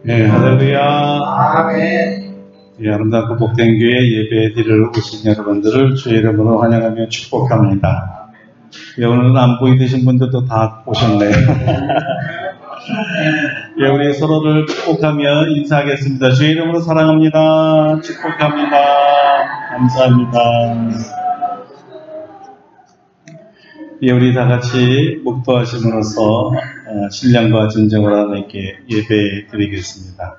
네, 할렐루야. 아멘. 예, 아름답고 복된 교회 예배에 드리러 오신 여러분들을 주의 이름으로 환영하며 축복합니다. 예, 오늘은 안 보이신 분들도 다 오셨네요. 예, 우리 서로를 축복하며 인사하겠습니다. 주의 이름으로 사랑합니다. 축복합니다. 감사합니다. 예, 우리 다 같이 묵도하심으로써 신령과 진정으로 하나님께 예배 드리겠습니다.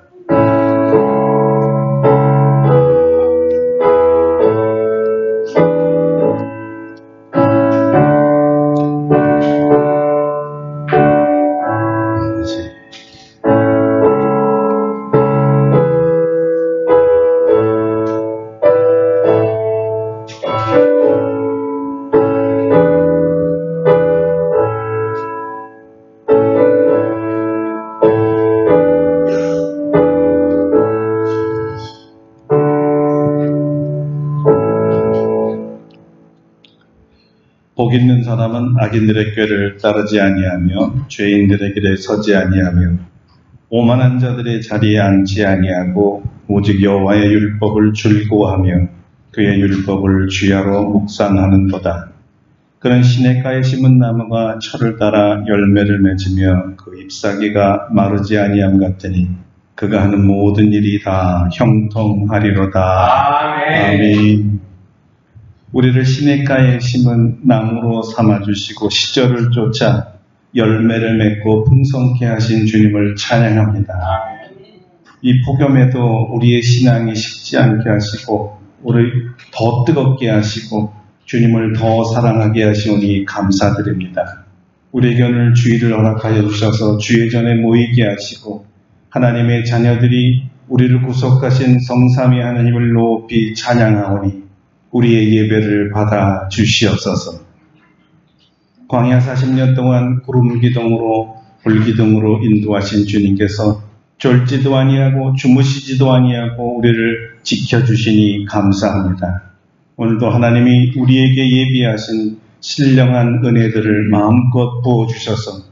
복 있는 사람은 악인들의 꾀를 따르지 아니하며 죄인들의 길에 서지 아니하며 오만한 자들의 자리에 앉지 아니하고 오직 여호와의 율법을 즐거워하며 그의 율법을 주야로 묵상하는도다. 그는 시냇가에 심은 나무가 철을 따라 열매를 맺으며 그 잎사귀가 마르지 아니함 같으니 그가 하는 모든 일이 다 형통하리로다. 아멘. 우리를 시냇가에 심은 나무로 삼아주시고 시절을 쫓아 열매를 맺고 풍성케 하신 주님을 찬양합니다. 이 폭염에도 우리의 신앙이 식지 않게 하시고 우리 더 뜨겁게 하시고 주님을 더 사랑하게 하시오니 감사드립니다. 우리에게 오늘 주일을 허락하여 주셔서 주의 전에 모이게 하시고 하나님의 자녀들이 우리를 구속하신 성삼위 하나님을 높이 찬양하오니 우리의 예배를 받아 주시옵소서. 광야 40년 동안 구름기둥으로 불기둥으로 인도하신 주님께서 졸지도 아니하고 주무시지도 아니하고 우리를 지켜주시니 감사합니다. 오늘도 하나님이 우리에게 예비하신 신령한 은혜들을 마음껏 부어주셔서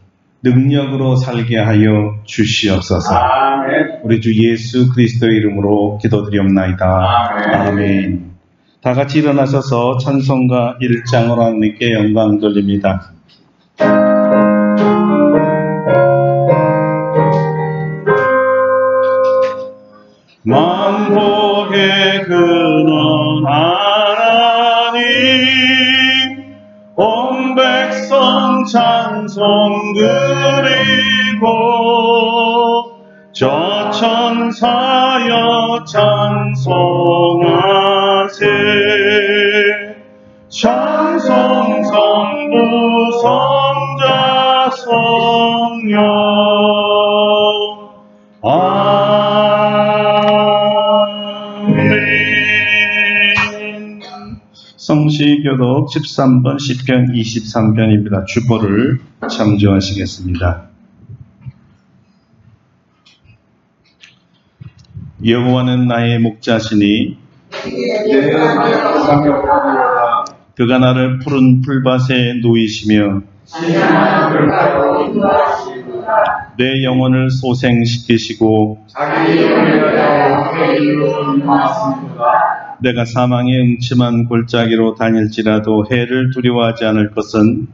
능력으로 살게 하여 주시옵소서. 아멘. 우리 주 예수 그리스도의 이름으로 기도드리옵나이다. 아멘. 다 같이 일어나셔서 찬송가 1장으로 하나님께 영광 돌립니다. 만복의 근원 하나님 온 백성 찬송 드리고 저 천사여 찬송하세 찬송 성부 성자 성령 아멘. 성시교독 13번 시편 23편입니다. 주보를 참조하시겠습니다. 여호와는 나의 목자시니 그가 나를 푸른 풀밭에 누이시며 내 영혼을 소생시키시고 내가 사망의 음침한 골짜기로 다닐지라도 해를 두려워하지 않을 것은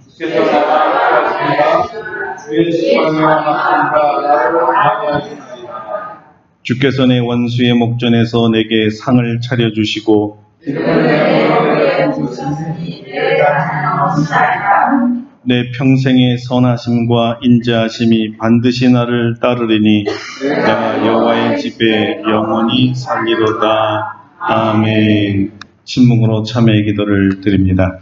주께서 내 원수의 목전에서 내게 상을 차려주시고 내 평생의 선하심과 인자하심이 반드시 나를 따르리니 내가 여호와의 집에 영원히 살리로다. 아멘. 침묵으로 참회의 기도를 드립니다.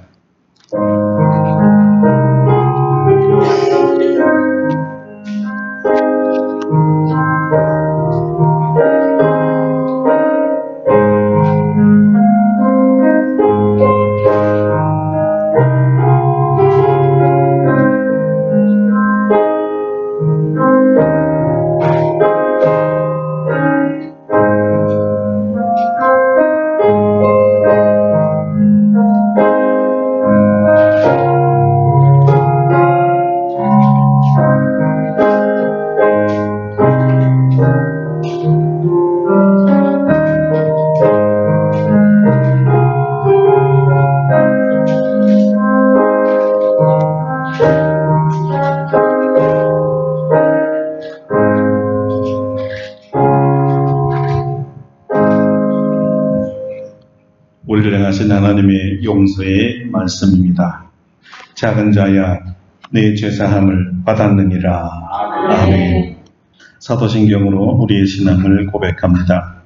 우리를 향하신 하나님의 용서의 말씀입니다. 작은 자야 내 죄사함을 받았느니라. 아멘. 사도신경으로 우리의 신앙을 고백합니다.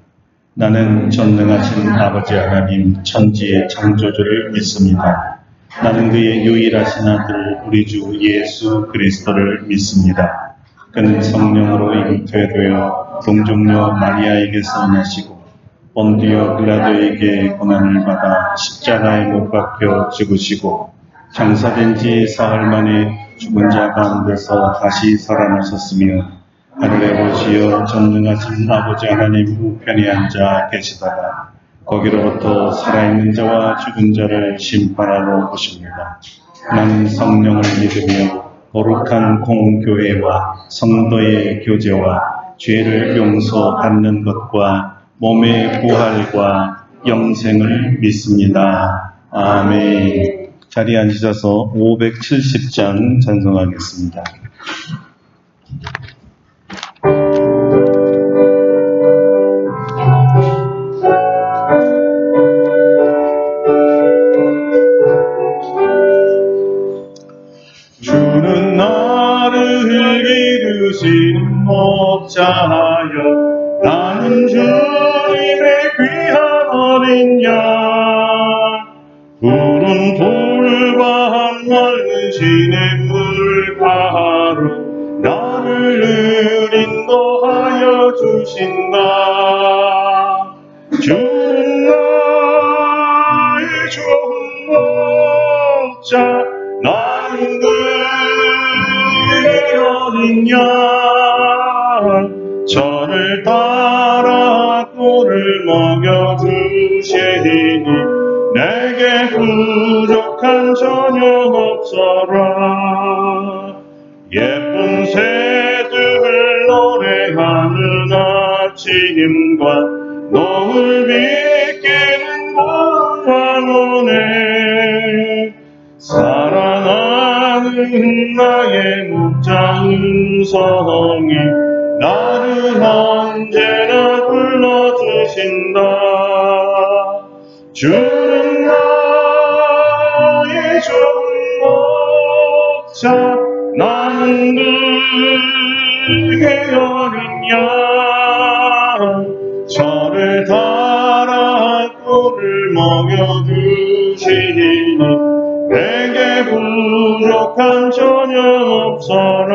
나는 전능하신 아버지 하나님 천지의 창조주를 믿습니다. 나는 그의 유일하신 아들 우리 주 예수 그리스도를 믿습니다. 그는 성령으로 잉태되어 동정녀 마리아에게서 나시고 본디오 빌라도에게 고난을 받아 십자가에 못 박혀 죽으시고 장사된 지 사흘 만에 죽은 자 가운데서 다시 살아나셨으며 하늘에 오시어 전능하신 아버지 하나님 우편에 앉아 계시다가 거기로부터 살아있는 자와 죽은 자를 심판하러 오십니다. 나는 성령을 믿으며 거룩한 공교회와 성도의 교제와 죄를 용서받는 것과 몸의 부활과 영생을 믿습니다. 아멘. 자리에 앉으셔서 570장 찬송하겠습니다. 주는 나를 기르신 목자여 나는 주님의 귀한 어린 양 푸른 풀과 맑은 시냇물가로 나를 인도하여 주신다. 주는 나의 좋은 목자 나는 그의 어린 양 저를 따라 꿀을 먹여주시니 내게 부족한 전혀 없어라. 예쁜 새들 노래하는 아침과 노을 비끼는 광화문에 사랑하는 나의 목자 음성이 나를 언제나 불러주신다. 주는 나의 좋은 목자 나는 그의 어린 양 저를 따라 꿀을 먹여주시니 내게 부족한 전혀 없어라.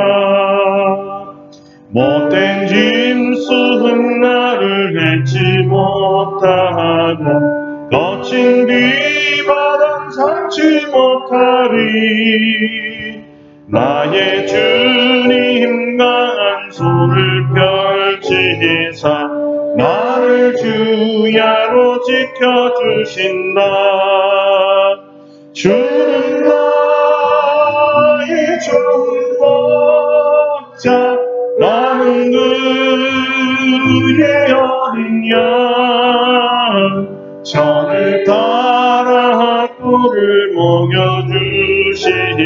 못된 짐승은 나를 해치 못하고 거친 비바람 삼지 못하리. 나의 주님 강한 손을 펼치사 나를 주야로 지켜주신다. 주는 나의 좋은 목자 나는 그의 어린 양 저를 따라 꿀을 먹여주시니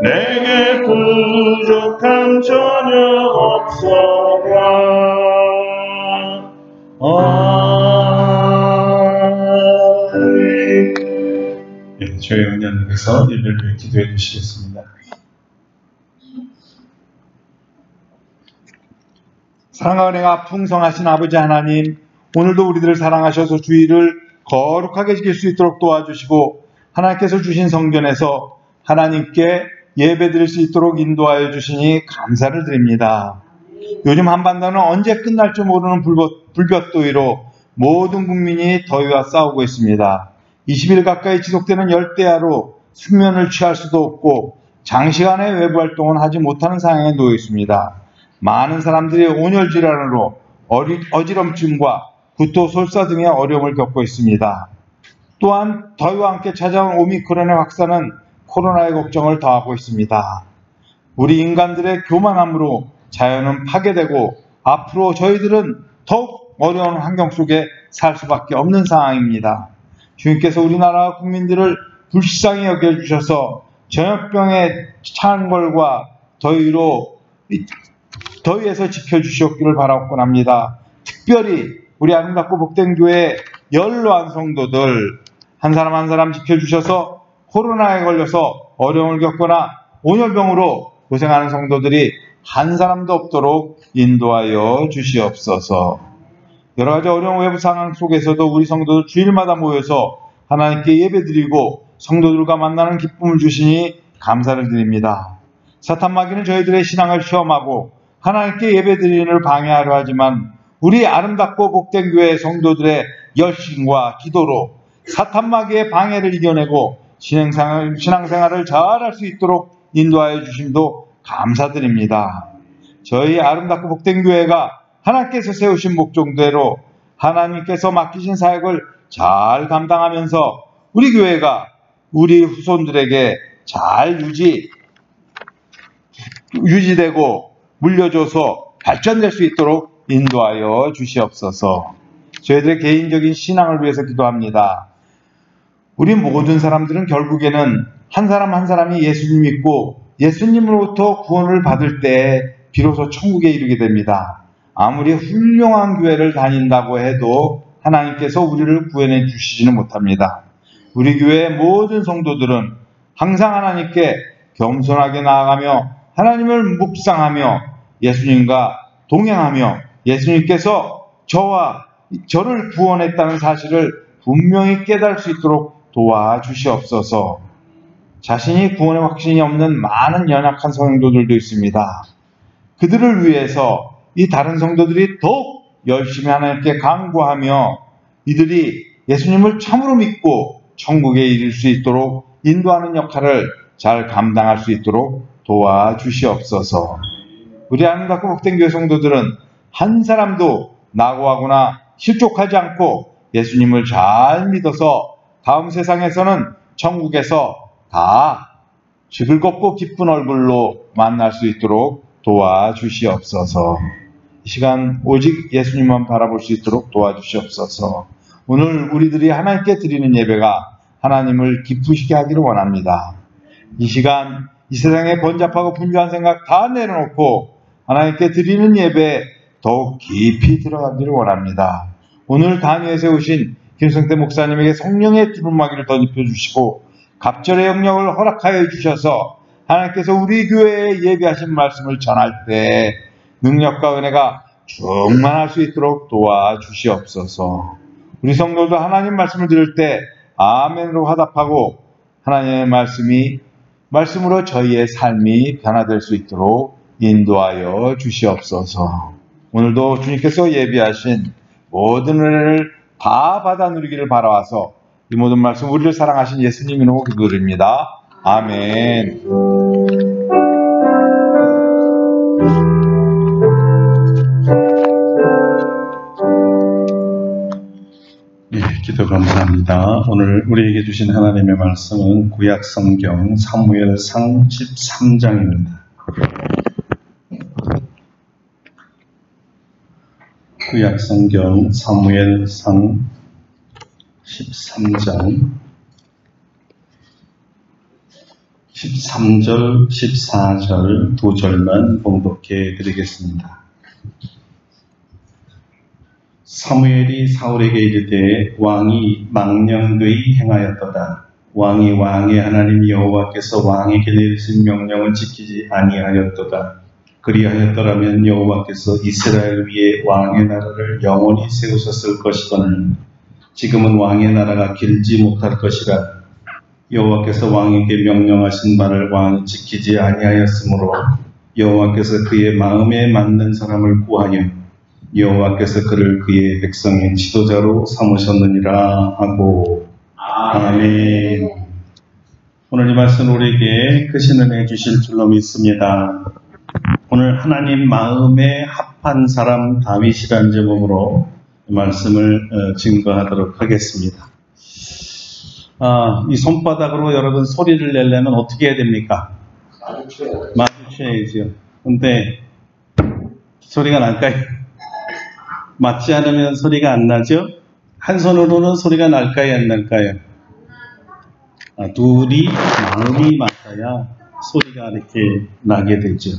내게 부족한 전혀 없어라. 아멘. 네, 주의 은혜를 위해서 예배를 기도해 주시겠습니다. 사랑과 은혜가 풍성하신 아버지 하나님, 오늘도 우리들을 사랑하셔서 주의를 거룩하게 지킬 수 있도록 도와주시고 하나님께서 주신 성전에서 하나님께 예배드릴 수 있도록 인도하여 주시니 감사를 드립니다. 요즘 한반도는 언제 끝날지 모르는 불볕더위로 모든 국민이 더위와 싸우고 있습니다. 20일 가까이 지속되는 열대야로 숙면을 취할 수도 없고 장시간의 외부 활동은 하지 못하는 상황에 놓여 있습니다. 많은 사람들이 온열 질환으로 어지럼증과 구토, 설사 등의 어려움을 겪고 있습니다. 또한 더위와 함께 찾아온 오미크론의 확산은 코로나의 걱정을 더하고 있습니다. 우리 인간들의 교만함으로 자연은 파괴되고 앞으로 저희들은 더욱 어려운 환경 속에 살 수밖에 없는 상황입니다. 주님께서 우리나라 국민들을 불쌍히 여겨주셔서 전염병의 창궐과 더위에서 지켜주시옵기를 바라곤 합니다. 특별히 우리 아름답고 복된 교회 연로한 성도들 한 사람 한 사람 지켜주셔서 코로나에 걸려서 어려움을 겪거나 온열병으로 고생하는 성도들이 한 사람도 없도록 인도하여 주시옵소서. 여러 가지 어려운 외부 상황 속에서도 우리 성도들 주일마다 모여서 하나님께 예배드리고 성도들과 만나는 기쁨을 주시니 감사를 드립니다. 사탄 마귀는 저희들의 신앙을 시험하고 하나님께 예배드리는 일을 방해하려 하지만 우리 아름답고 복된 교회 성도들의 열심과 기도로 사탄 마귀의 방해를 이겨내고 신앙생활을 잘할 수 있도록 인도하여 주심도 감사드립니다. 저희 아름답고 복된 교회가 하나님께서 세우신 목적대로 하나님께서 맡기신 사역을 잘 감당하면서 우리 교회가 우리 후손들에게 잘 유지되고 물려줘서 발전될 수 있도록 인도하여 주시옵소서. 저희들의 개인적인 신앙을 위해서 기도합니다. 우리 모든 사람들은 결국에는 한 사람 한 사람이 예수님 믿고 예수님으로부터 구원을 받을 때 비로소 천국에 이르게 됩니다. 아무리 훌륭한 교회를 다닌다고 해도 하나님께서 우리를 구원해 주시지는 못합니다. 우리 교회의 모든 성도들은 항상 하나님께 겸손하게 나아가며 하나님을 묵상하며 예수님과 동행하며 예수님께서 저를 구원했다는 사실을 분명히 깨달을 수 있도록 도와주시옵소서. 자신이 구원의 확신이 없는 많은 연약한 성도들도 있습니다. 그들을 위해서 이 다른 성도들이 더욱 열심히 하나님께 간구하며 이들이 예수님을 참으로 믿고 천국에 이를 수 있도록 인도하는 역할을 잘 감당할 수 있도록 도와주시옵소서. 우리 아름답고 복된 교회 성도들은 한 사람도 낙오하거나 실족하지 않고 예수님을 잘 믿어서 다음 세상에서는 천국에서 다 즐겁고 기쁜 얼굴로 만날 수 있도록 도와주시옵소서. 이 시간 오직 예수님만 바라볼 수 있도록 도와주시옵소서. 오늘 우리들이 하나님께 드리는 예배가 하나님을 기쁘시게 하기를 원합니다. 이 시간 이 세상의 번잡하고 분주한 생각 다 내려놓고 하나님께 드리는 예배에 더욱 깊이 들어가기를 원합니다. 오늘 단위에 세우신 김성태 목사님에게 성령의 두루마기를 덧입혀 주시고 갑절의 영역을 허락하여 주셔서 하나님께서 우리 교회에 예비하신 말씀을 전할 때 능력과 은혜가 충만할 수 있도록 도와주시옵소서. 우리 성도도 하나님 말씀을 들을 때 아멘으로 화답하고 하나님의 말씀으로 저희의 삶이 변화될 수 있도록 인도하여 주시옵소서. 오늘도 주님께서 예비하신 모든 은혜를 다 받아 누리기를 바라와서 이 모든 말씀 우리를 사랑하신 예수님 이름으로 기도드립니다. 아멘. 기도 감사합니다. 오늘 우리에게 주신 하나님의 말씀은 구약성경 사무엘상 13장입니다. 구약성경 사무엘상 13장 13절, 14절 두 절만 봉독해 드리겠습니다. 사무엘이 사울에게 이르되 왕이 망령되이 행하였도다. 왕이 왕의 하나님 여호와께서 왕에게 내리신 명령을 지키지 아니하였도다. 그리하였더라면 여호와께서 이스라엘 위에 왕의 나라를 영원히 세우셨을 것이거늘 지금은 왕의 나라가 길지 못할 것이라. 여호와께서 왕에게 명령하신 바를 왕이 지키지 아니하였으므로 여호와께서 그의 마음에 맞는 사람을 구하여 여호와께서 그를 그의 백성의 지도자로 삼으셨느니라 하고. 아멘. 오늘 이 말씀 우리에게 크신 은혜 주실 줄로 믿습니다. 오늘 하나님 마음에 합한 사람 다윗이라는 제목으로 말씀을 증거하도록 하겠습니다. 이 손바닥으로 여러분 소리를 내려면 어떻게 해야 됩니까? 마주쳐야죠. 근데 소리가 날까요? 맞지 않으면 소리가 안 나죠? 한 손으로는 소리가 날까요? 안 날까요? 둘이 마음이 맞아야 소리가 이렇게 나게 되죠.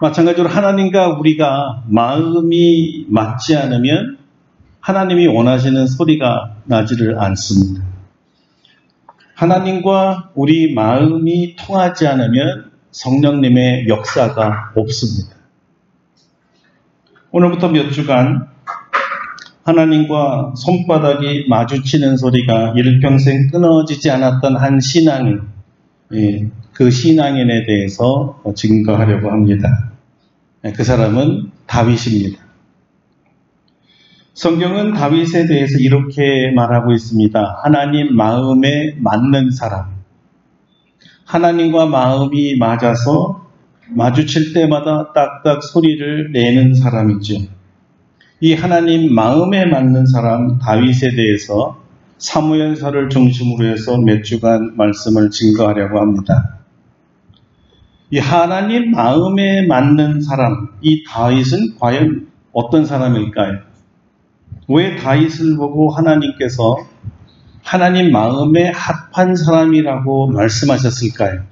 마찬가지로 하나님과 우리가 마음이 맞지 않으면 하나님이 원하시는 소리가 나지를 않습니다. 하나님과 우리 마음이 통하지 않으면 성령님의 역사가 없습니다. 오늘부터 몇 주간 하나님과 손바닥이 마주치는 소리가 일평생 끊어지지 않았던 한 신앙인, 그 신앙인에 대해서 증거하려고 합니다. 그 사람은 다윗입니다. 성경은 다윗에 대해서 이렇게 말하고 있습니다. 하나님 마음에 맞는 사람. 하나님과 마음이 맞아서 마주칠 때마다 딱딱 소리를 내는 사람이죠. 이 하나님 마음에 맞는 사람 다윗에 대해서 사무엘서를 중심으로 해서 몇 주간 말씀을 증거하려고 합니다. 이 하나님 마음에 맞는 사람, 이 다윗은 과연 어떤 사람일까요? 왜 다윗을 보고 하나님께서 하나님 마음에 합한 사람이라고 말씀하셨을까요?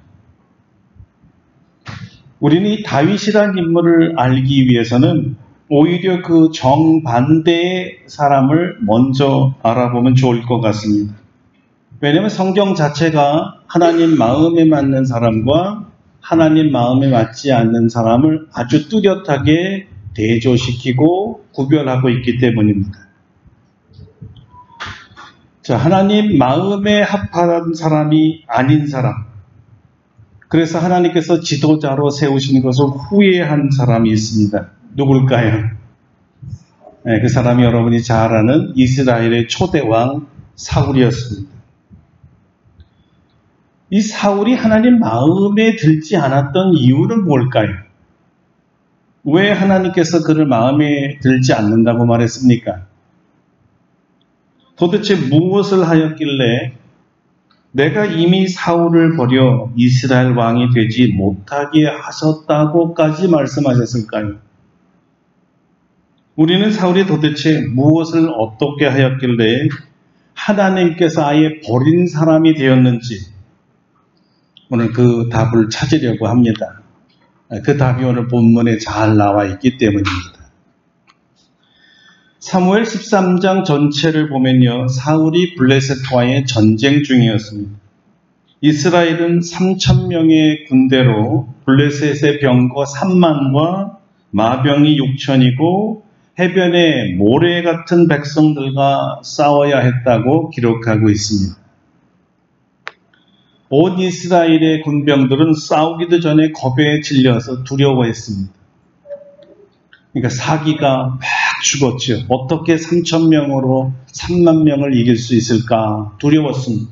우리는 이 다윗이라는 인물을 알기 위해서는 오히려 그 정반대의 사람을 먼저 알아보면 좋을 것 같습니다. 왜냐하면 성경 자체가 하나님 마음에 맞는 사람과 하나님 마음에 맞지 않는 사람을 아주 뚜렷하게 대조시키고 구별하고 있기 때문입니다. 자, 하나님 마음에 합한 사람이 아닌 사람, 그래서 하나님께서 지도자로 세우신 것을 후회한 사람이 있습니다. 누굴까요? 네, 그 사람이 여러분이 잘 아는 이스라엘의 초대왕 사울이었습니다. 이 사울이 하나님 마음에 들지 않았던 이유는 뭘까요? 왜 하나님께서 그를 마음에 들지 않는다고 말했습니까? 도대체 무엇을 하였길래 내가 이미 사울을 버려 이스라엘 왕이 되지 못하게 하셨다고까지 말씀하셨을까요? 우리는 사울이 도대체 무엇을 어떻게 하였길래 하나님께서 아예 버린 사람이 되었는지 오늘 그 답을 찾으려고 합니다. 그 답이 오늘 본문에 잘 나와 있기 때문입니다. 사무엘 13장 전체를 보면요, 사울이 블레셋과의 전쟁 중이었습니다. 이스라엘은 3,000명의 군대로 블레셋의 병거 3만과 마병이 6,000이고 해변에 모래 같은 백성들과 싸워야 했다고 기록하고 있습니다. 온 이스라엘의 군병들은 싸우기도 전에 겁에 질려서 두려워했습니다. 그러니까 사기가 막 죽었죠. 어떻게 3,000명으로 3만 명을 이길 수 있을까 두려웠습니다.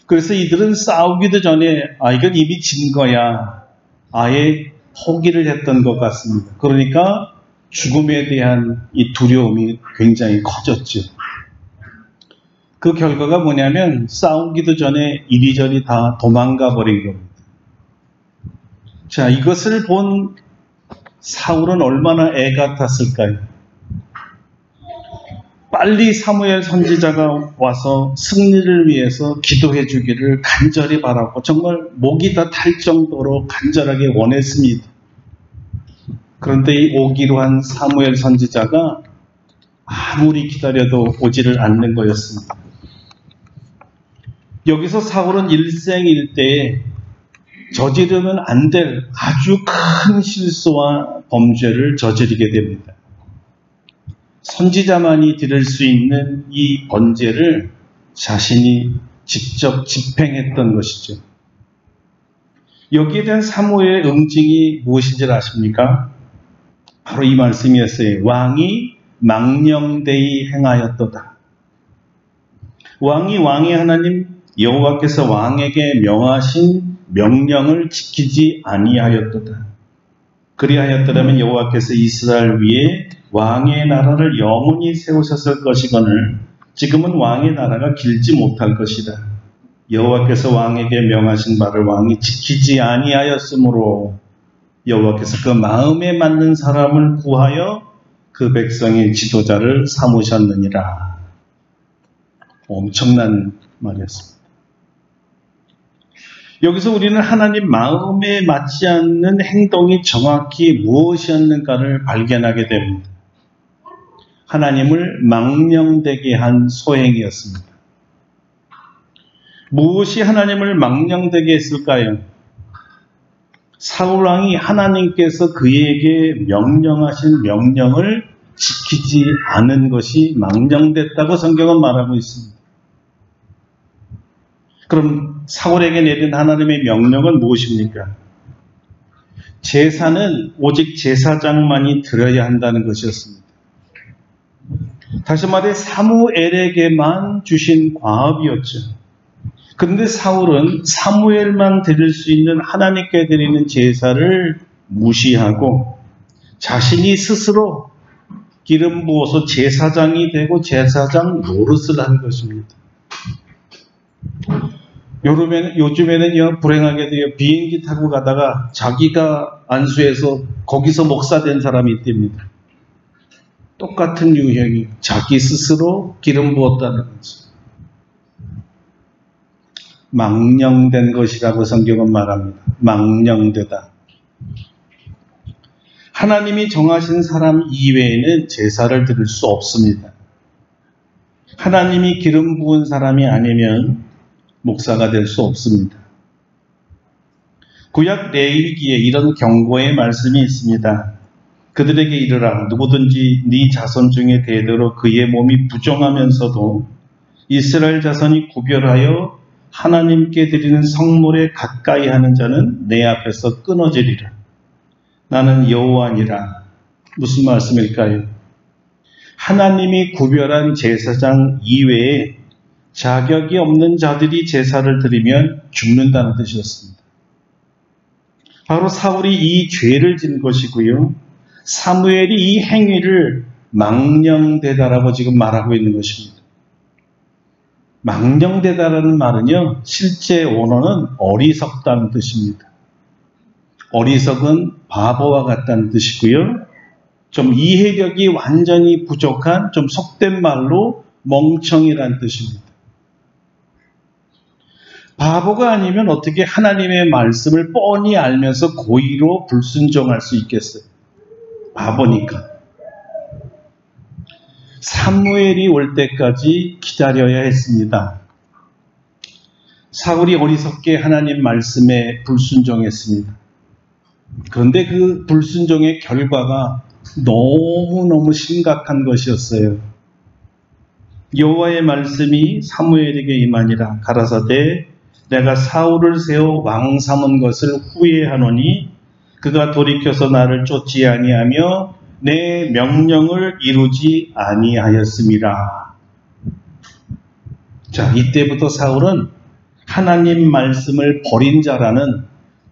그래서 이들은 싸우기도 전에 이건 이미 진 거야. 아예 포기를 했던 것 같습니다. 그러니까 죽음에 대한 이 두려움이 굉장히 커졌죠. 그 결과가 뭐냐면 싸우기도 전에 이리저리 다 도망가 버린 겁니다. 자, 이것을 본 사울은 얼마나 애 같았을까요? 빨리 사무엘 선지자가 와서 승리를 위해서 기도해 주기를 간절히 바라고 정말 목이 다 탈 정도로 간절하게 원했습니다. 그런데 이 오기로 한 사무엘 선지자가 아무리 기다려도 오지를 않는 거였습니다. 여기서 사울은 일생일대에 저지르면 안 될 아주 큰 실수와 범죄를 저지르게 됩니다. 선지자만이 들을 수 있는 이 번제를 자신이 직접 집행했던 것이죠. 여기에 대한 사무엘의 응징이 무엇인지 아십니까? 바로 이 말씀이었어요. 왕이 망령되이 행하였도다. 왕이 왕의 하나님 여호와께서 왕에게 명하신 명령을 지키지 아니하였도다. 그리하였더라면 여호와께서 이스라엘 위에 왕의 나라를 영원히 세우셨을 것이거늘 지금은 왕의 나라가 길지 못할 것이다. 여호와께서 왕에게 명하신 바를 왕이 지키지 아니하였으므로 여호와께서 그 마음에 맞는 사람을 구하여 그 백성의 지도자를 삼으셨느니라. 엄청난 말이었습니다. 여기서 우리는 하나님 마음에 맞지 않는 행동이 정확히 무엇이었는가를 발견하게 됩니다. 하나님을 망령되게 한 소행이었습니다. 무엇이 하나님을 망령되게 했을까요? 사울왕이 하나님께서 그에게 명령하신 명령을 지키지 않은 것이 망령됐다고 성경은 말하고 있습니다. 그럼 사울에게 내린 하나님의 명령은 무엇입니까? 제사는 오직 제사장만이 드려야 한다는 것이었습니다. 다시 말해 사무엘에게만 주신 과업이었죠. 그런데 사울은 사무엘만 드릴 수 있는 하나님께 드리는 제사를 무시하고 자신이 스스로 기름 부어서 제사장이 되고 제사장 노릇을 한 것입니다. 요즘에는 불행하게도 비행기 타고 가다가 자기가 안수해서 거기서 목사 된 사람이 있답니다. 똑같은 유형이 자기 스스로 기름 부었다는 거죠. 망령된 것이라고 성경은 말합니다. 망령되다. 하나님이 정하신 사람 이외에는 제사를 드릴 수 없습니다. 하나님이 기름 부은 사람이 아니면 목사가 될 수 없습니다. 구약 레위기에 이런 경고의 말씀이 있습니다. 그들에게 이르라. 누구든지 네 자손 중에 대대로 그의 몸이 부정하면서도 이스라엘 자손이 구별하여 하나님께 드리는 성물에 가까이 하는 자는 내 앞에서 끊어지리라. 나는 여호와니라. 무슨 말씀일까요? 하나님이 구별한 제사장 이외에 자격이 없는 자들이 제사를 드리면 죽는다는 뜻이었습니다. 바로 사울이 이 죄를 진 것이고요. 사무엘이 이 행위를 망령되다라고 지금 말하고 있는 것입니다. 망령되다라는 말은요, 실제 원어는 어리석다는 뜻입니다. 어리석은 바보와 같다는 뜻이고요. 좀 이해력이 완전히 부족한, 좀 속된 말로 멍청이라는 뜻입니다. 바보가 아니면 어떻게 하나님의 말씀을 뻔히 알면서 고의로 불순종할 수 있겠어요? 바보니까. 사무엘이 올 때까지 기다려야 했습니다. 사울이 어리석게 하나님 말씀에 불순종했습니다. 그런데 그 불순종의 결과가 너무너무 심각한 것이었어요. 여호와의 말씀이 사무엘에게 임하니라. 가라사대 내가 사울을 세워 왕 삼은 것을 후회하노니 그가 돌이켜서 나를 쫓지 아니하며 내 명령을 이루지 아니하였음이라. 자, 이때부터 사울은 하나님 말씀을 버린 자라는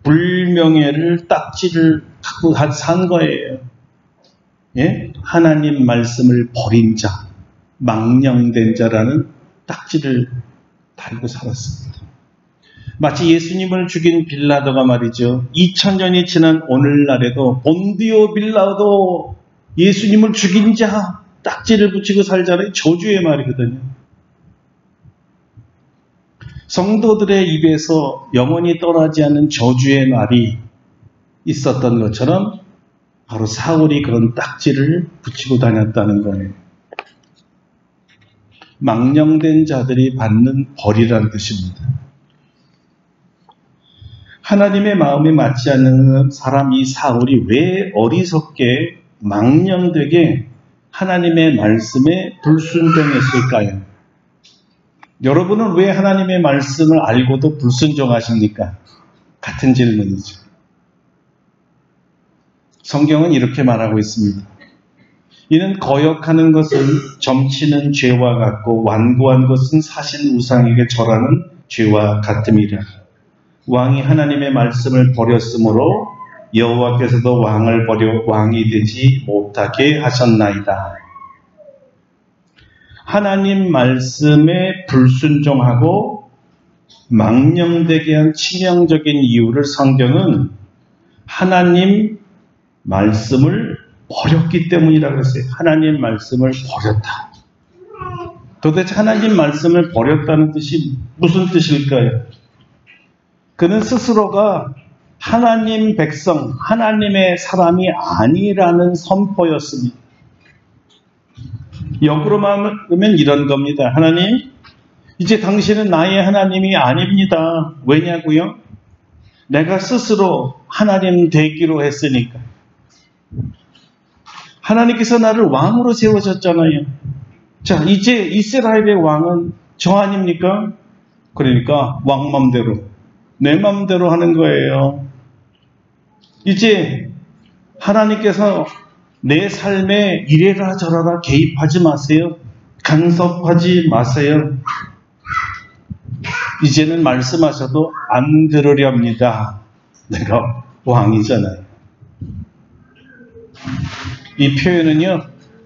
불명예를 딱지를 갖고 산 거예요. 예? 하나님 말씀을 버린 자, 망령된 자라는 딱지를 달고 살았습니다. 마치 예수님을 죽인 빌라도가 말이죠. 2000년이 지난 오늘날에도 본디오 빌라도 예수님을 죽인 자 딱지를 붙이고 살자는 저주의 말이거든요. 성도들의 입에서 영원히 떠나지 않는 저주의 말이 있었던 것처럼 바로 사울이 그런 딱지를 붙이고 다녔다는 거예요. 망령된 자들이 받는 벌이라는 뜻입니다. 하나님의 마음에 맞지 않는 사람 이 사울이 왜 어리석게 망령되게 하나님의 말씀에 불순종했을까요? 여러분은 왜 하나님의 말씀을 알고도 불순종하십니까? 같은 질문이죠. 성경은 이렇게 말하고 있습니다. 이는 거역하는 것은 점치는 죄와 같고 완고한 것은 사신 우상에게 절하는 죄와 같음이라. 왕이 하나님의 말씀을 버렸으므로 여호와께서도 왕을 버려 왕이 되지 못하게 하셨나이다. 하나님 말씀에 불순종하고 망령되게 한 치명적인 이유를 성경은 하나님 말씀을 버렸기 때문이라고 했어요. 하나님 말씀을 버렸다. 도대체 하나님 말씀을 버렸다는 뜻이 무슨 뜻일까요? 그는 스스로가 하나님 백성, 하나님의 사람이 아니라는 선포였습니다. 역으로 말하면 이런 겁니다. 하나님, 이제 당신은 나의 하나님이 아닙니다. 왜냐고요? 내가 스스로 하나님 되기로 했으니까. 하나님께서 나를 왕으로 세우셨잖아요. 자, 이제 이스라엘의 왕은 저 아닙니까? 그러니까 왕 맘대로, 내 맘대로 하는 거예요. 이제 하나님께서 내 삶에 이래라 저래라 개입하지 마세요. 간섭하지 마세요. 이제는 말씀하셔도 안 들으렵니다. 내가 왕이잖아요. 이 표현은요,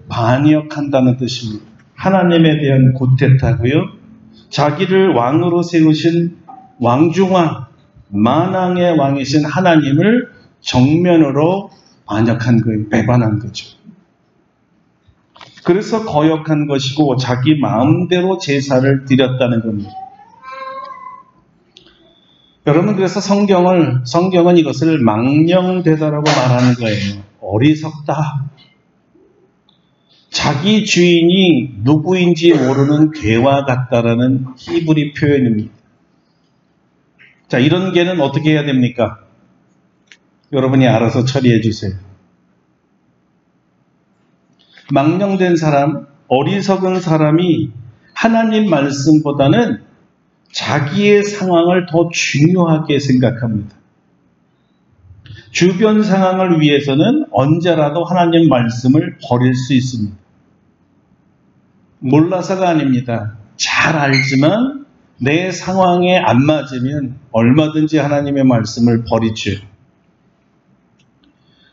반역한다는 뜻입니다. 하나님에 대한 고태타고요, 자기를 왕으로 세우신 왕중왕, 만왕의 왕이신 하나님을 정면으로 반역한 거예요. 배반한 거죠. 그래서 거역한 것이고 자기 마음대로 제사를 드렸다는 겁니다. 여러분, 그래서 성경은 이것을 망령되다라고 말하는 거예요. 어리석다. 자기 주인이 누구인지 모르는 개와 같다라는 히브리 표현입니다. 자, 이런 개는 어떻게 해야 됩니까? 여러분이 알아서 처리해 주세요. 망령된 사람, 어리석은 사람이 하나님 말씀보다는 자기의 상황을 더 중요하게 생각합니다. 주변 상황을 위해서는 언제라도 하나님 말씀을 버릴 수 있습니다. 몰라서가 아닙니다. 잘 알지만 내 상황에 안 맞으면 얼마든지 하나님의 말씀을 버리죠.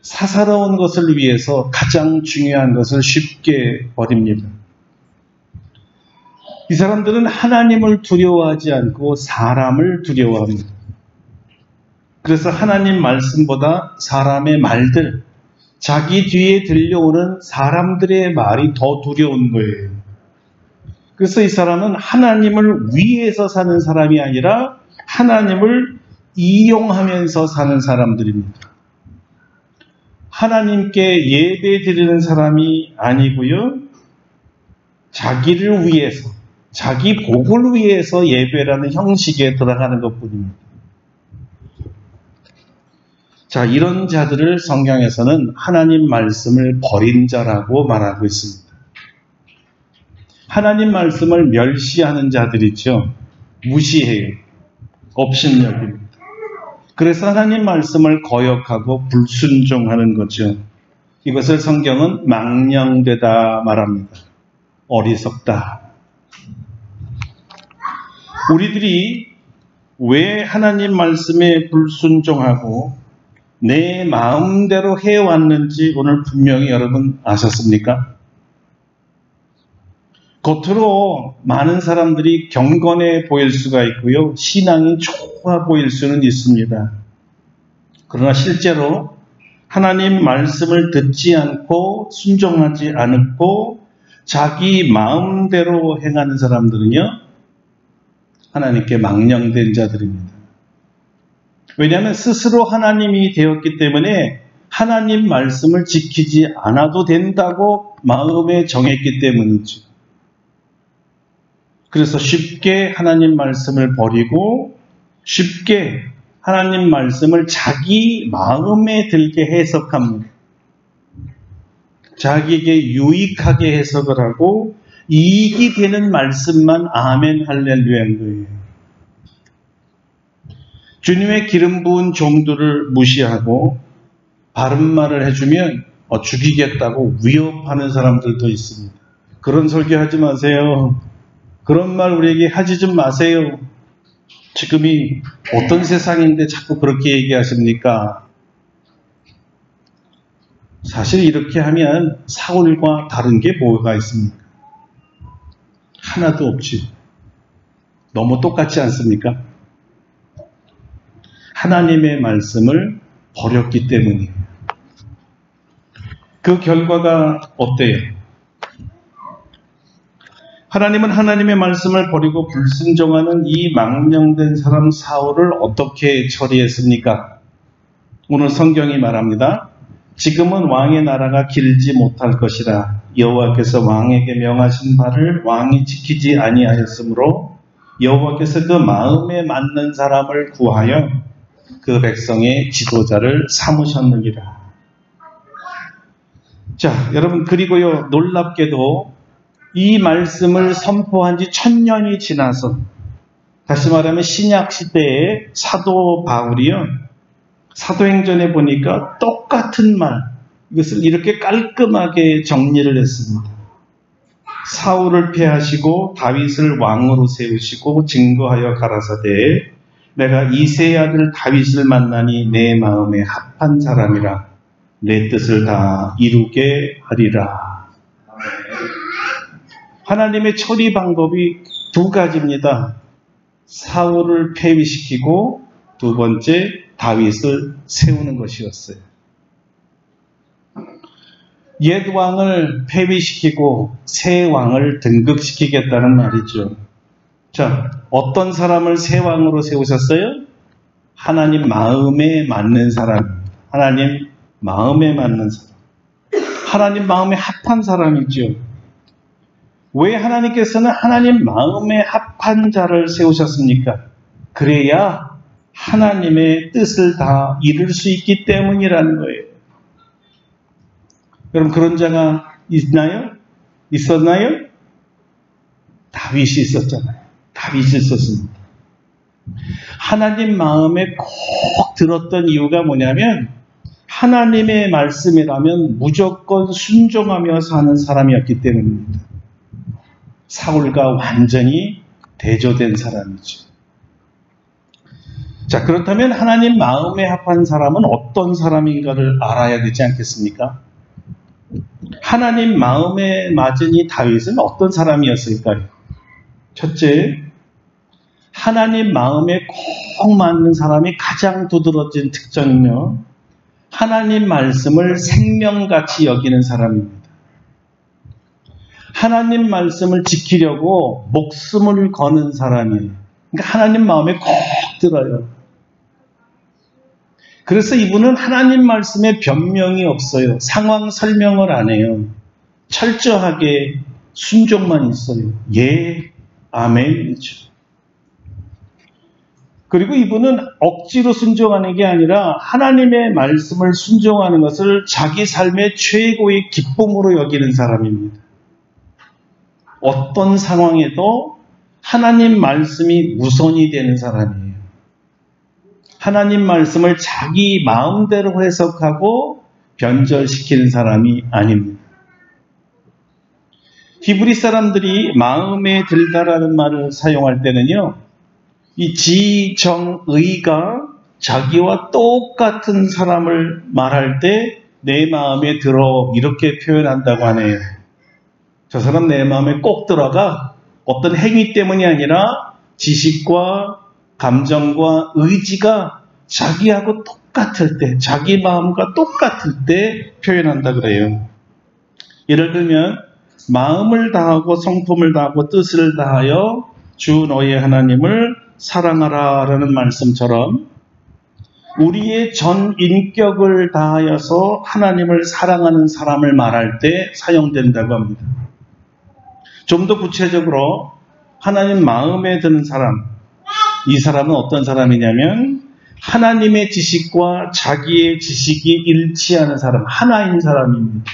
사사로운 것을 위해서 가장 중요한 것을 쉽게 버립니다. 이 사람들은 하나님을 두려워하지 않고 사람을 두려워합니다. 그래서 하나님 말씀보다 사람의 말들, 자기 뒤에 들려오는 사람들의 말이 더 두려운 거예요. 그래서 이 사람은 하나님을 위해서 사는 사람이 아니라 하나님을 이용하면서 사는 사람들입니다. 하나님께 예배 드리는 사람이 아니고요, 자기를 위해서, 자기 복을 위해서 예배라는 형식에 들어가는 것뿐입니다. 자, 이런 자들을 성경에서는 하나님 말씀을 버린 자라고 말하고 있습니다. 하나님 말씀을 멸시하는 자들이죠. 무시해요. 업신여깁니다. 그래서 하나님 말씀을 거역하고 불순종하는 거죠. 이것을 성경은 망령되다 말합니다. 어리석다. 우리들이 왜 하나님 말씀에 불순종하고 내 마음대로 해왔는지 오늘 분명히 여러분 아셨습니까? 겉으로 많은 사람들이 경건해 보일 수가 있고요, 신앙이 좋아 보일 수는 있습니다. 그러나 실제로 하나님 말씀을 듣지 않고 순종하지 않고 자기 마음대로 행하는 사람들은요, 하나님께 망령된 자들입니다. 왜냐하면 스스로 하나님이 되었기 때문에 하나님 말씀을 지키지 않아도 된다고 마음에 정했기 때문이죠. 그래서 쉽게 하나님 말씀을 버리고 쉽게 하나님 말씀을 자기 마음에 들게 해석합니다. 자기에게 유익하게 해석을 하고 이익이 되는 말씀만 아멘 할렐루야인 거예요. 주님의 기름 부은 종들을 무시하고 바른 말을 해주면 죽이겠다고 위협하는 사람들도 있습니다. 그런 설교하지 마세요. 그런 말 우리에게 하지 좀 마세요. 지금이 어떤 세상인데 자꾸 그렇게 얘기하십니까? 사실 이렇게 하면 사울과 다른 게 뭐가 있습니까? 하나도 없지. 너무 똑같지 않습니까? 하나님의 말씀을 버렸기 때문이에요. 그 결과가 어때요? 하나님은 하나님의 말씀을 버리고 불순종하는 이 망령된 사람 사울을 어떻게 처리했습니까? 오늘 성경이 말합니다. 지금은 왕의 나라가 길지 못할 것이라. 여호와께서 왕에게 명하신 바를 왕이 지키지 아니하였으므로 여호와께서 그 마음에 맞는 사람을 구하여 그 백성의 지도자를 삼으셨느니라. 자, 여러분, 그리고요, 놀랍게도 이 말씀을 선포한 지 1000년이 지나서, 다시 말하면 신약 시대의 사도 바울이요, 사도행전에 보니까 똑같은 말, 이것을 이렇게 깔끔하게 정리를 했습니다. 사울을 패하시고 다윗을 왕으로 세우시고 증거하여 가라사대 내가 이새의 아들 다윗을 만나니 내 마음에 합한 사람이라 내 뜻을 다 이루게 하리라. 하나님의 처리 방법이 두 가지입니다. 사울을 폐위시키고 두 번째 다윗을 세우는 것이었어요. 옛 왕을 폐위시키고 새 왕을 등극시키겠다는 말이죠. 자, 어떤 사람을 새 왕으로 세우셨어요? 하나님 마음에 맞는 사람. 하나님 마음에 맞는 사람. 하나님 마음에 합한 사람이죠. 왜 하나님께서는 하나님 마음에 합한 자를 세우셨습니까? 그래야 하나님의 뜻을 다 이룰 수 있기 때문이라는 거예요. 여러분, 그런 자가 있나요? 있었나요? 다윗이 있었잖아요. 다윗이 있었습니다. 하나님 마음에 꼭 들었던 이유가 뭐냐면 하나님의 말씀이라면 무조건 순종하며 사는 사람이었기 때문입니다. 사울과 완전히 대조된 사람이죠. 자, 그렇다면 하나님 마음에 합한 사람은 어떤 사람인가를 알아야 되지 않겠습니까? 하나님 마음에 맞은 이 다윗은 어떤 사람이었을까요? 첫째, 하나님 마음에 꼭 맞는 사람이 가장 두드러진 특징은요, 하나님 말씀을 생명같이 여기는 사람입니다. 하나님 말씀을 지키려고 목숨을 거는 사람이에요. 그러니까 하나님 마음에 꼭 들어요. 그래서 이분은 하나님 말씀에 변명이 없어요. 상황 설명을 안 해요. 철저하게 순종만 있어요. 예, 아멘이죠. 그리고 이분은 억지로 순종하는 게 아니라 하나님의 말씀을 순종하는 것을 자기 삶의 최고의 기쁨으로 여기는 사람입니다. 어떤 상황에도 하나님 말씀이 우선이 되는 사람이에요. 하나님 말씀을 자기 마음대로 해석하고 변절시키는 사람이 아닙니다. 히브리 사람들이 마음에 들다라는 말을 사용할 때는요, 이 지정의가 자기와 똑같은 사람을 말할 때 내 마음에 들어 이렇게 표현한다고 하네요. 저 사람 내 마음에 꼭 들어가. 어떤 행위 때문이 아니라 지식과 감정과 의지가 자기하고 똑같을 때, 자기 마음과 똑같을 때 표현한다 그래요. 예를 들면 마음을 다하고 성품을 다하고 뜻을 다하여 주 너의 하나님을 사랑하라 라는 말씀처럼 우리의 전 인격을 다하여서 하나님을 사랑하는 사람을 말할 때 사용된다고 합니다. 좀 더 구체적으로 하나님 마음에 드는 사람, 이 사람은 어떤 사람이냐면 하나님의 지식과 자기의 지식이 일치하는 사람, 하나인 사람입니다.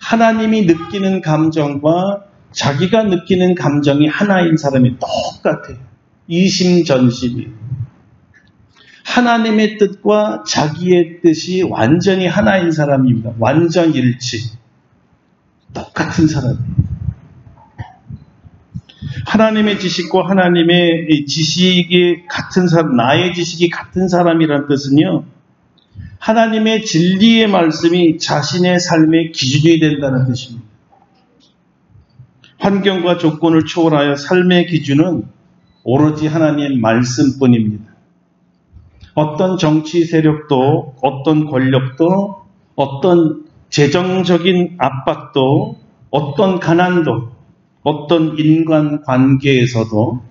하나님이 느끼는 감정과 자기가 느끼는 감정이 하나인 사람이 똑같아요. 이심전심이에요. 하나님의 뜻과 자기의 뜻이 완전히 하나인 사람입니다. 완전 일치. 똑같은 사람이에요. 하나님의 지식과 하나님의 지식이 같은 사람, 나의 지식이 같은 사람이라는 뜻은요, 하나님의 진리의 말씀이 자신의 삶의 기준이 된다는 뜻입니다. 환경과 조건을 초월하여 삶의 기준은 오로지 하나님의 말씀뿐입니다. 어떤 정치 세력도, 어떤 권력도, 어떤 재정적인 압박도, 어떤 가난도, 어떤 인간관계에서도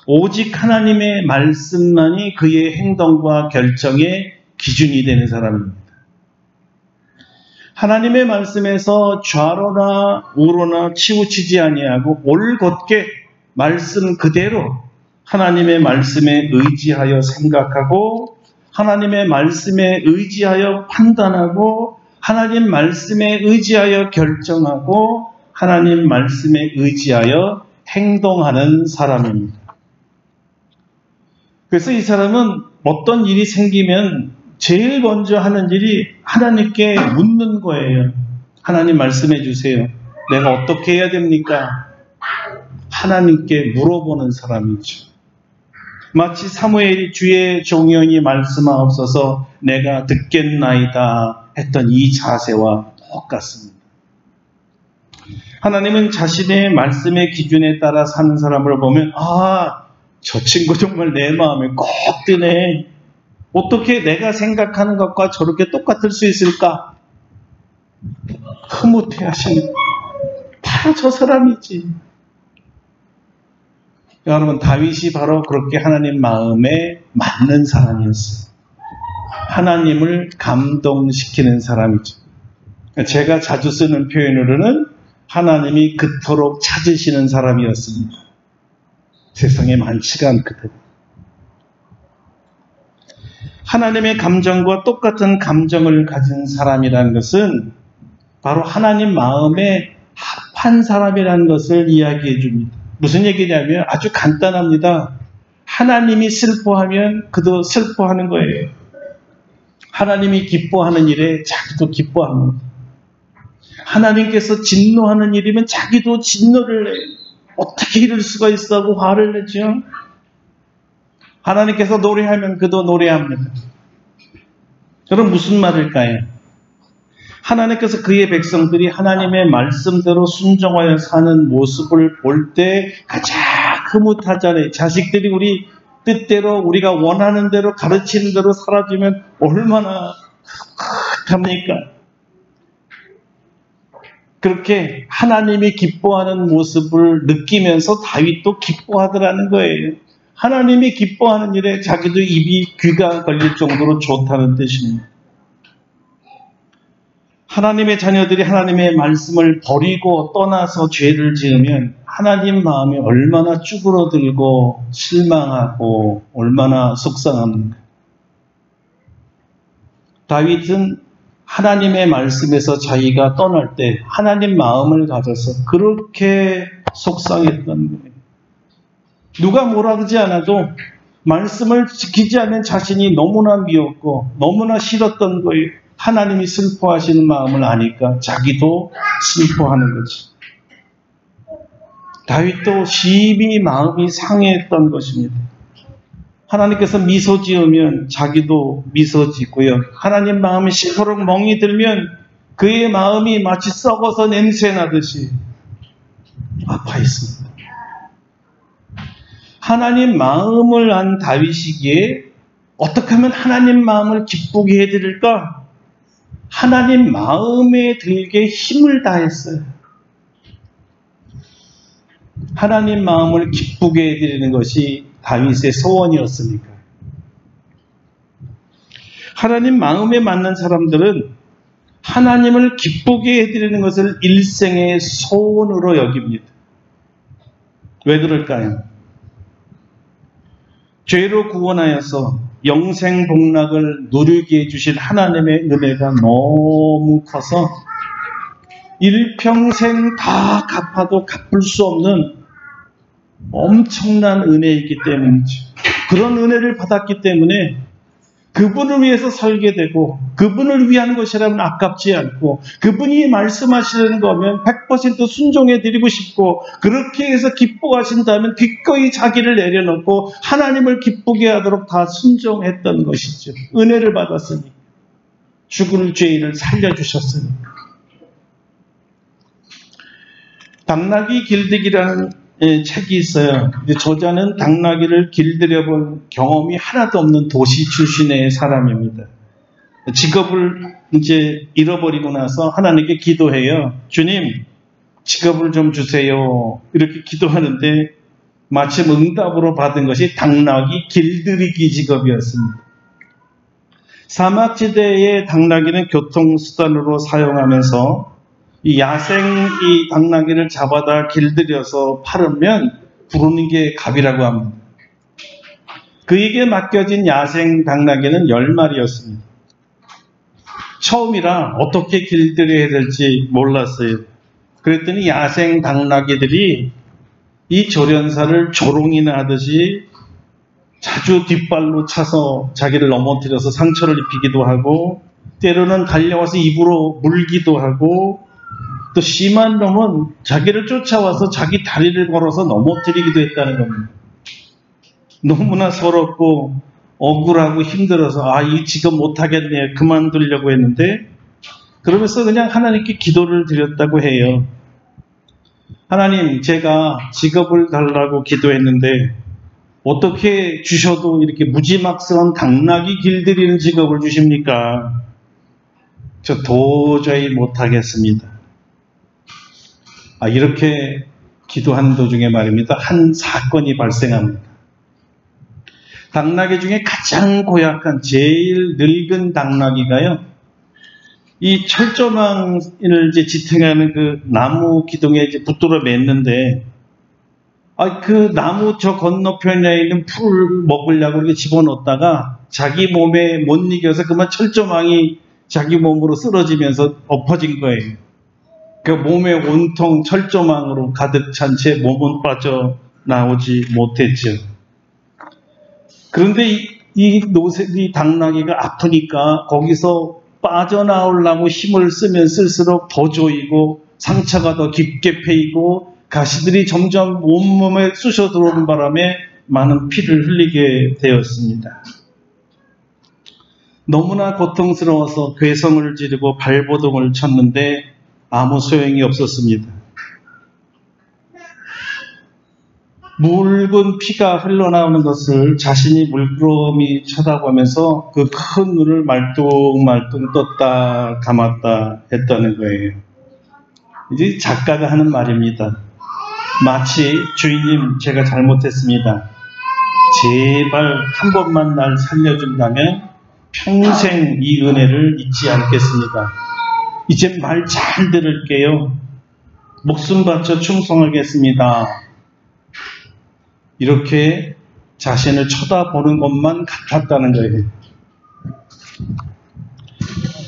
오직 하나님의 말씀만이 그의 행동과 결정의 기준이 되는 사람입니다. 하나님의 말씀에서 좌로나 우로나 치우치지 아니하고 올곧게 말씀 그대로 하나님의 말씀에 의지하여 생각하고 하나님의 말씀에 의지하여 판단하고 하나님 말씀에 의지하여 결정하고 하나님 말씀에 의지하여 행동하는 사람입니다. 그래서 이 사람은 어떤 일이 생기면 제일 먼저 하는 일이 하나님께 묻는 거예요. 하나님 말씀해 주세요. 내가 어떻게 해야 됩니까? 하나님께 물어보는 사람이죠. 마치 사무엘이 주의 종이오니 말씀하옵소서 내가 듣겠나이다 했던 이 자세와 똑같습니다. 하나님은 자신의 말씀의 기준에 따라 사는 사람을 보면 저 친구 정말 내 마음에 꼭 드네. 어떻게 내가 생각하는 것과 저렇게 똑같을 수 있을까? 흐뭇해하시는 바로 저 사람이지. 여러분, 다윗이 바로 그렇게 하나님 마음에 맞는 사람이었어요. 하나님을 감동시키는 사람이죠. 제가 자주 쓰는 표현으로는 하나님이 그토록 찾으시는 사람이었습니다. 세상에 많지가 않거든요. 하나님의 감정과 똑같은 감정을 가진 사람이라는 것은 바로 하나님 마음에 합한 사람이라는 것을 이야기해 줍니다. 무슨 얘기냐면 아주 간단합니다. 하나님이 슬퍼하면 그도 슬퍼하는 거예요. 하나님이 기뻐하는 일에 자기도 기뻐합니다. 하나님께서 진노하는 일이면 자기도 진노를 내요. 어떻게 이럴 수가 있어 하고 화를 내죠. 하나님께서 노래하면 그도 노래합니다. 여러분 무슨 말일까요? 하나님께서 그의 백성들이 하나님의 말씀대로 순종하여 사는 모습을 볼 때 가장 흐뭇하잖아요. 자식들이 우리 뜻대로 우리가 원하는 대로 가르치는 대로 살아주면 얼마나 흐뭇합니까? 그렇게 하나님이 기뻐하는 모습을 느끼면서 다윗도 기뻐하더라는 거예요. 하나님이 기뻐하는 일에 자기도 입이 귀가 걸릴 정도로 좋다는 뜻입니다. 하나님의 자녀들이 하나님의 말씀을 버리고 떠나서 죄를 지으면 하나님 마음이 얼마나 쭈그러들고 실망하고 얼마나 속상합니까? 다윗은 하나님의 말씀에서 자기가 떠날 때 하나님 마음을 가져서 그렇게 속상했던 거예요. 누가 뭐라 그러지 않아도 말씀을 지키지 않는 자신이 너무나 미웠고 너무나 싫었던 거예요. 하나님이 슬퍼하시는 마음을 아니까 자기도 슬퍼하는 거지. 다윗도 심히 마음이 상해했던 것입니다. 하나님께서 미소 지으면 자기도 미소 짓고요. 하나님 마음이 시퍼렇 멍이 들면 그의 마음이 마치 썩어서 냄새 나듯이 아파 있습니다. 하나님 마음을 안 다윗이기에 어떻게 하면 하나님 마음을 기쁘게 해드릴까? 하나님 마음에 들게 힘을 다했어요. 하나님 마음을 기쁘게 해드리는 것이 다윗의 소원이었으니까. 하나님 마음에 맞는 사람들은 하나님을 기쁘게 해드리는 것을 일생의 소원으로 여깁니다. 왜 그럴까요? 죄로 구원하여서 영생 복락을 누리게 해주신 하나님의 은혜가 너무 커서 일평생 다 갚아도 갚을 수 없는 엄청난 은혜이기 때문이죠. 그런 은혜를 받았기 때문에 그분을 위해서 살게 되고 그분을 위한 것이라면 아깝지 않고 그분이 말씀하시는 거면 100% 순종해 드리고 싶고 그렇게 해서 기뻐하신다면 기꺼이 자기를 내려놓고 하나님을 기쁘게 하도록 다 순종했던 것이죠. 은혜를 받았으니 죽을 죄인을 살려주셨으니까. 당나귀 길들기라는 책이 있어요. 저자는 당나귀를 길들여본 경험이 하나도 없는 도시 출신의 사람입니다. 직업을 이제 잃어버리고 나서 하나님께 기도해요. 주님, 직업을 좀 주세요. 이렇게 기도하는데 마침 응답으로 받은 것이 당나귀 길들이기 직업이었습니다. 사막지대의 당나귀는 교통수단으로 사용하면서 이 야생 이 당나귀를 잡아다 길들여서 팔으면 부르는 게 갑이라고 합니다. 그에게 맡겨진 야생 당나귀는 10마리였습니다. 처음이라 어떻게 길들여야 될지 몰랐어요. 그랬더니 야생 당나귀들이 이 조련사를 조롱이나 하듯이 자주 뒷발로 차서 자기를 넘어뜨려서 상처를 입히기도 하고, 때로는 달려와서 입으로 물기도 하고, 또 심한 놈은 자기를 쫓아와서 자기 다리를 걸어서 넘어뜨리기도 했다는 겁니다. 너무나 서럽고 억울하고 힘들어서 이 지금 못하겠네, 그만두려고 했는데, 그러면서 그냥 하나님께 기도를 드렸다고 해요. 하나님, 제가 직업을 달라고 기도했는데 어떻게 주셔도 이렇게 무지막지한 당나귀 길들이는 직업을 주십니까? 저 도저히 못하겠습니다. 이렇게 기도하는 도중에 말입니다, 한 사건이 발생합니다. 당나귀 중에 가장 고약한 제일 늙은 당나귀가요, 이 철조망을 이제 지탱하는 그 나무 기둥에 이제 붙들어 맸는데, 그 나무 저 건너편에 있는 풀을 먹으려고 이렇게 집어넣다가 자기 몸에 못 이겨서 그만 철조망이 자기 몸으로 쓰러지면서 엎어진 거예요. 그 몸에 온통 철조망으로 가득 찬 채 몸은 빠져나오지 못했죠. 그런데 이 당나귀가 아프니까 거기서 빠져나오려고 힘을 쓰면 쓸수록 더 조이고 상처가 더 깊게 패이고 가시들이 점점 온몸에 쑤셔 들어오는 바람에 많은 피를 흘리게 되었습니다. 너무나 고통스러워서 괴성을 지르고 발버둥을 쳤는데 아무 소용이 없었습니다. 묽은 피가 흘러나오는 것을 자신이 물끄러미 쳐다보면서 그 큰 눈을 말뚱말뚱 떴다 감았다 했다는 거예요. 이제 작가가 하는 말입니다. 마치 주인님, 제가 잘못했습니다. 제발 한 번만 날 살려준다면 평생 이 은혜를 잊지 않겠습니다. 이제 말 잘 들을게요. 목숨 바쳐 충성하겠습니다. 이렇게 자신을 쳐다보는 것만 같았다는 거예요.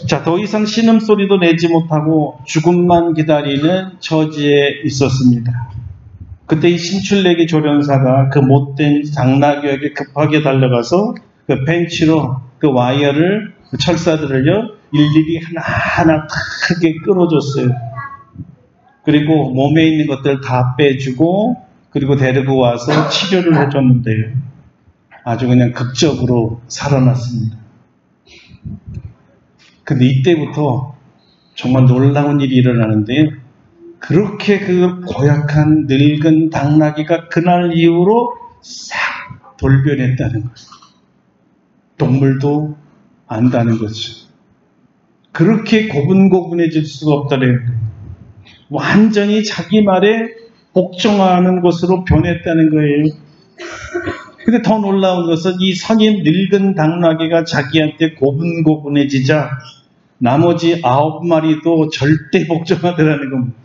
자, 더 이상 신음소리도 내지 못하고 죽음만 기다리는 처지에 있었습니다. 그때 이 신출내기 조련사가 그 못된 당나귀에게 급하게 달려가서 그 벤치로 그 와이어를, 그 철사들을요, 일일이 하나하나 크게 끌어줬어요. 그리고 몸에 있는 것들 다 빼주고, 그리고 데리고 와서 치료를 해줬는데요, 아주 그냥 극적으로 살아났습니다. 근데 이때부터 정말 놀라운 일이 일어나는데요, 그렇게 그 고약한 늙은 당나귀가 그날 이후로 싹 돌변했다는 거예요. 동물도 안다는 거죠. 그렇게 고분고분해질 수가 없다는 거예요. 완전히 자기 말에 복종하는 것으로 변했다는 거예요. 근데 더 놀라운 것은 이 선인 늙은 당나귀가 자기한테 고분고분해지자 나머지 9마리도 절대 복종하더라는 겁니다.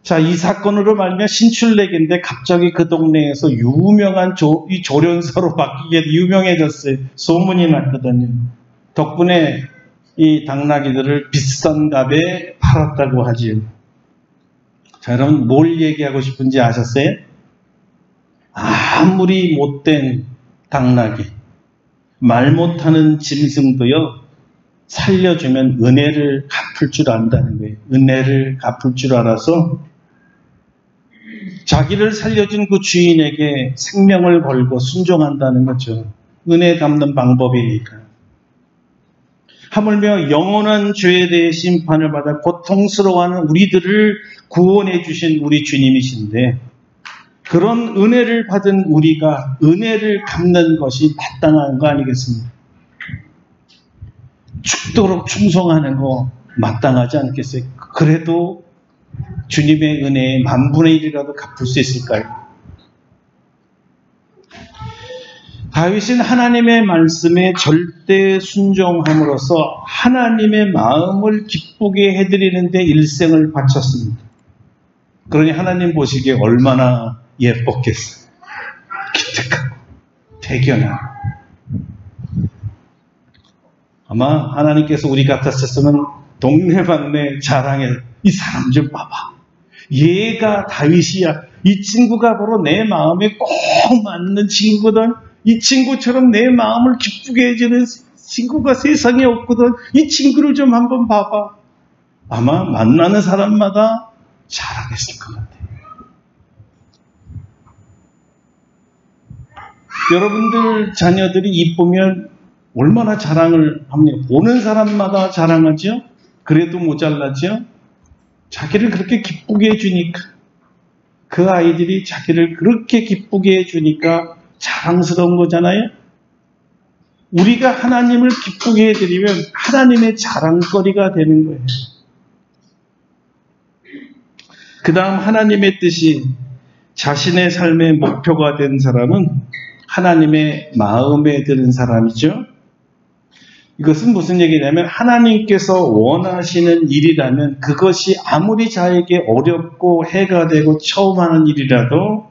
자, 이 사건으로 말하면 신출내기인데 갑자기 그 동네에서 유명한 이 조련사로 바뀌게 유명해졌어요. 소문이 났거든요. 덕분에 이 당나귀들을 비싼 값에 팔았다고 하지요. 자, 여러분 뭘 얘기하고 싶은지 아셨어요? 아무리 못된 당나귀, 말 못하는 짐승도요, 살려주면 은혜를 갚을 줄 안다는 거예요. 은혜를 갚을 줄 알아서 자기를 살려준 그 주인에게 생명을 걸고 순종한다는 거죠. 은혜 갚는 방법이니까. 하물며 영원한 죄에 대해 심판을 받아 고통스러워하는 우리들을 구원해 주신 우리 주님이신데, 그런 은혜를 받은 우리가 은혜를 갚는 것이 마땅한 거 아니겠습니까? 죽도록 충성하는 거 마땅하지 않겠어요? 그래도 주님의 은혜에 10,000분의 1이라도 갚을 수 있을까요? 다윗은 하나님의 말씀에 절대 순종함으로써 하나님의 마음을 기쁘게 해드리는데 일생을 바쳤습니다. 그러니 하나님 보시기에 얼마나 예뻤겠어요. 기특하고 대견하고. 아마 하나님께서 우리 같았으면 동네방네 자랑해. 이 사람 좀 봐봐. 얘가 다윗이야. 이 친구가 바로 내 마음에 꼭 맞는 친구거든. 이 친구처럼 내 마음을 기쁘게 해주는 친구가 세상에 없거든. 이 친구를 좀 한번 봐봐. 아마 만나는 사람마다 자랑했을 것 같아요. 여러분들 자녀들이 이쁘면 얼마나 자랑을 합니까? 보는 사람마다 자랑하죠? 그래도 모자라죠? 자기를 그렇게 기쁘게 해주니까, 그 아이들이 자기를 그렇게 기쁘게 해주니까 자랑스러운 거잖아요? 우리가 하나님을 기쁘게 해드리면 하나님의 자랑거리가 되는 거예요. 그 다음 하나님의 뜻이 자신의 삶의 목표가 된 사람은 하나님의 마음에 드는 사람이죠. 이것은 무슨 얘기냐면 하나님께서 원하시는 일이라면 그것이 아무리 자에게 어렵고 해가 되고 처음 하는 일이라도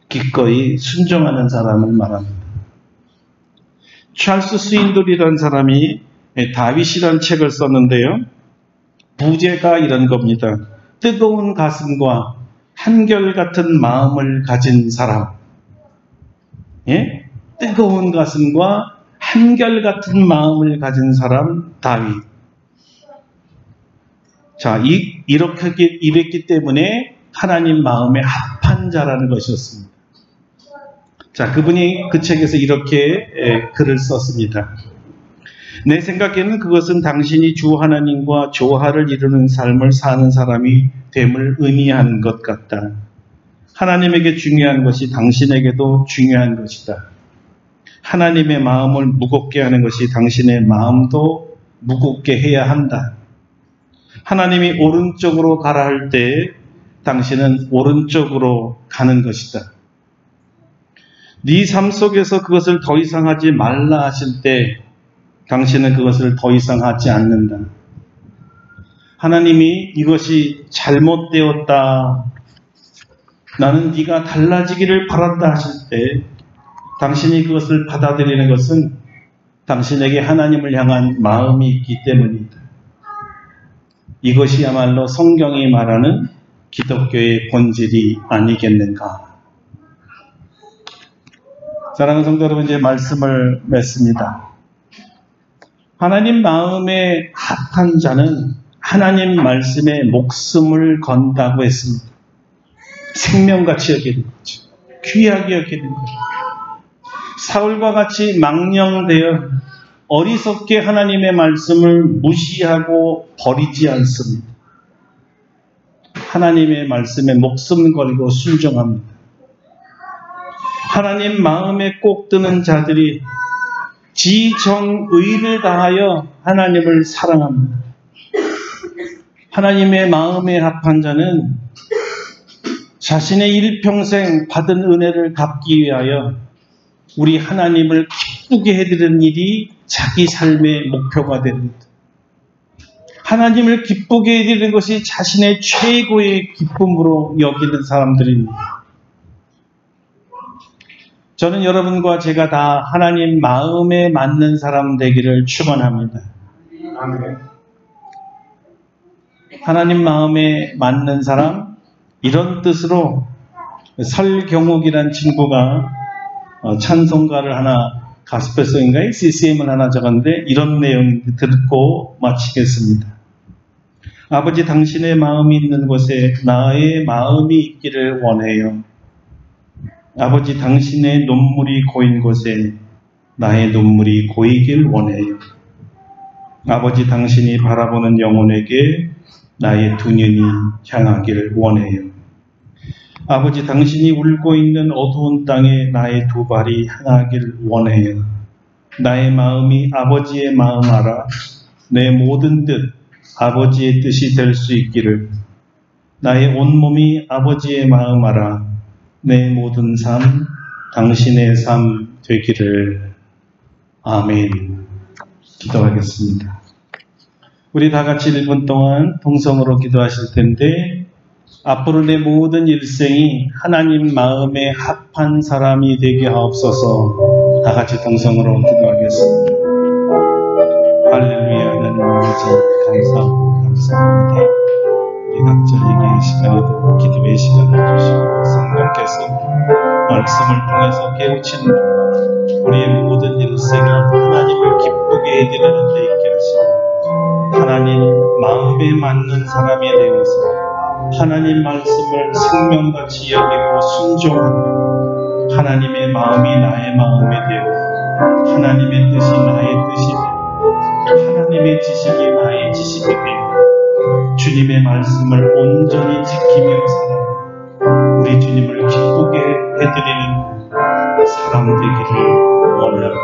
기꺼이 순종하는 사람을 말합니다. 찰스 스윈돌이라는 사람이 다윗이라는 책을 썼는데요. 부제가 이런 겁니다. 뜨거운 가슴과 한결같은 마음을 가진 사람. 예? 뜨거운 가슴과 한결같은 마음을 가진 사람 다윗. 자, 이랬기 때문에 하나님 마음에 합한 자라는 것이었습니다. 자, 그분이 그 책에서 이렇게 글을 썼습니다. 내 생각에는 그것은 당신이 주 하나님과 조화를 이루는 삶을 사는 사람이 됨을 의미하는 것 같다. 하나님에게 중요한 것이 당신에게도 중요한 것이다. 하나님의 마음을 무겁게 하는 것이 당신의 마음도 무겁게 해야 한다. 하나님이 오른쪽으로 가라 할 때 당신은 오른쪽으로 가는 것이다. 네 삶 속에서 그것을 더 이상 하지 말라 하실 때 당신은 그것을 더 이상 하지 않는다. 하나님이 이것이 잘못되었다. 나는 네가 달라지기를 바란다 하실 때 당신이 그것을 받아들이는 것은 당신에게 하나님을 향한 마음이 있기 때문이다. 이것이야말로 성경이 말하는 기독교의 본질이 아니겠는가. 사랑하는 성도 여러분, 이제 말씀을 맺습니다. 하나님 마음에 합한 자는 하나님 말씀에 목숨을 건다고 했습니다. 생명같이 여기는 거죠. 귀하게 여기는 거죠. 사울과 같이 망령되어 어리석게 하나님의 말씀을 무시하고 버리지 않습니다. 하나님의 말씀에 목숨 걸고 순종합니다. 하나님 마음에 꼭 드는 자들이 지정의를 다하여 하나님을 사랑합니다. 하나님의 마음에 합한 자는 자신의 일평생 받은 은혜를 갚기 위하여 우리 하나님을 기쁘게 해드리는 일이 자기 삶의 목표가 됩니다. 하나님을 기쁘게 해드리는 것이 자신의 최고의 기쁨으로 여기는 사람들입니다. 저는 여러분과 제가 다 하나님 마음에 맞는 사람 되기를 축원합니다. 하나님 마음에 맞는 사람, 이런 뜻으로 설경욱이라는 친구가 찬송가를 하나, 가스펠송인가요? CCM을 하나 적었는데 이런 내용 듣고 마치겠습니다. 아버지, 당신의 마음이 있는 곳에 나의 마음이 있기를 원해요. 아버지, 당신의 눈물이 고인 곳에 나의 눈물이 고이길 원해요. 아버지, 당신이 바라보는 영혼에게 나의 두 눈이 향하기를 원해요. 아버지, 당신이 울고 있는 어두운 땅에 나의 두 발이 향하길 원해요. 나의 마음이 아버지의 마음 알아 내 모든 뜻 아버지의 뜻이 될 수 있기를. 나의 온몸이 아버지의 마음 알아 내 모든 삶 당신의 삶 되기를. 아멘. 기도하겠습니다. 우리 다 같이 1분 동안 동성으로 기도하실 텐데, 앞으로 내 모든 일생이 하나님 마음에 합한 사람이 되게 하옵소서. 다 같이 동성으로 기도하겠습니다. 할렐루야. 하나님 아버지 감사합니다. 우리 각자에게 이 시간에도 기도의 시간을 주시고 성령께서 말씀을 통해서 깨우치는 동안 우리의 모든 일생이 하나님을 기쁘게 해드리는 데 있게 하시고, 하나님 마음에 맞는 사람이 되어서 하나님 말씀을 생명같이 여기고 순종하고, 하나님의 마음이 나의 마음이 되고 하나님의 뜻이 나의 뜻이 되고 하나님의 지식이 나의 지식이 되고 주님의 말씀을 온전히 지키며 살아 우리 주님을 기쁘게 해드리는 사람 되기를 원합니다.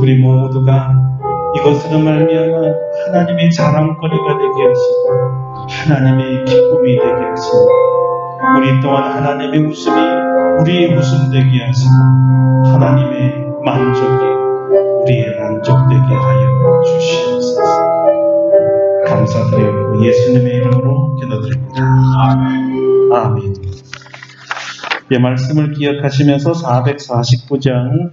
우리 모두가 이것으로 말미암아 하나님의 자랑거리가 되게 하시고 하나님의 기쁨이 되게 하시고, 우리 또한 하나님의 웃음이 우리의 웃음 되게 하시고 하나님의 만족이 우리의 만족 되게 하여 주시옵소서. 감사드리고 예수님의 이름으로 기도드립니다. 아멘. 이 말씀을 기억하시면서 449장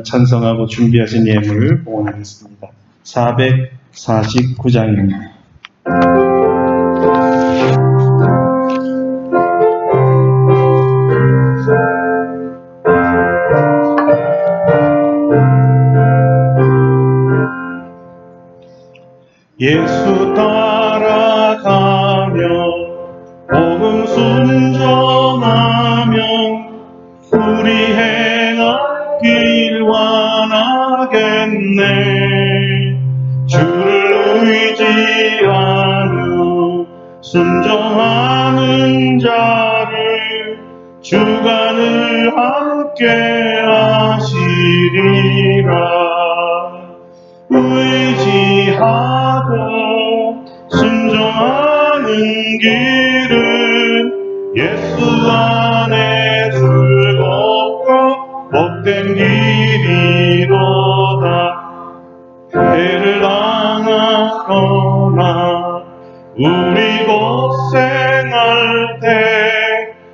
찬송하고 준비하신 예물을 봉헌하겠습니다. 449장입니다. 예수 따라가며 복음 순종하며 우리 행할 길 완하겠네. 주를 의지하며 순종하는 자를 주가 늘 함께 하시리라. 의지하고 순종하는 길은 예수 안에 즐겁고 복된 길이로다. 해를 당하거나 우리 고생할 때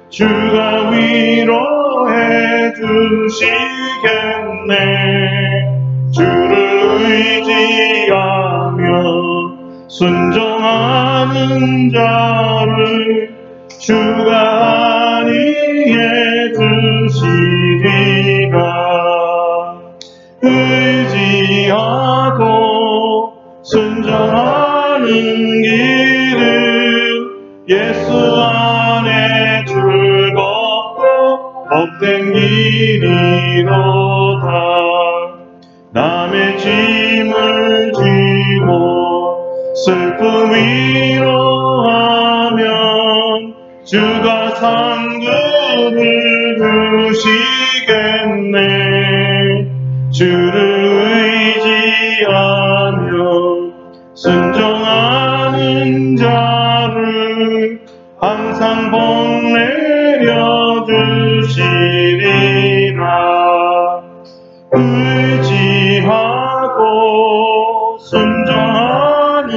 주가 위로해 주시겠네. 주를 의지하며 순종하는 자를 주가 안위해 주시리라. 의지하고 순종하는 길은 예수 안에 즐겁고 복된 길이로다. 남의 짐을 지고 슬픔 위로하면 주가 상급을 주시겠네. 주를 의지하며 순종하는 자를 항상 복 내려 주시리라. 의지하고 순종하는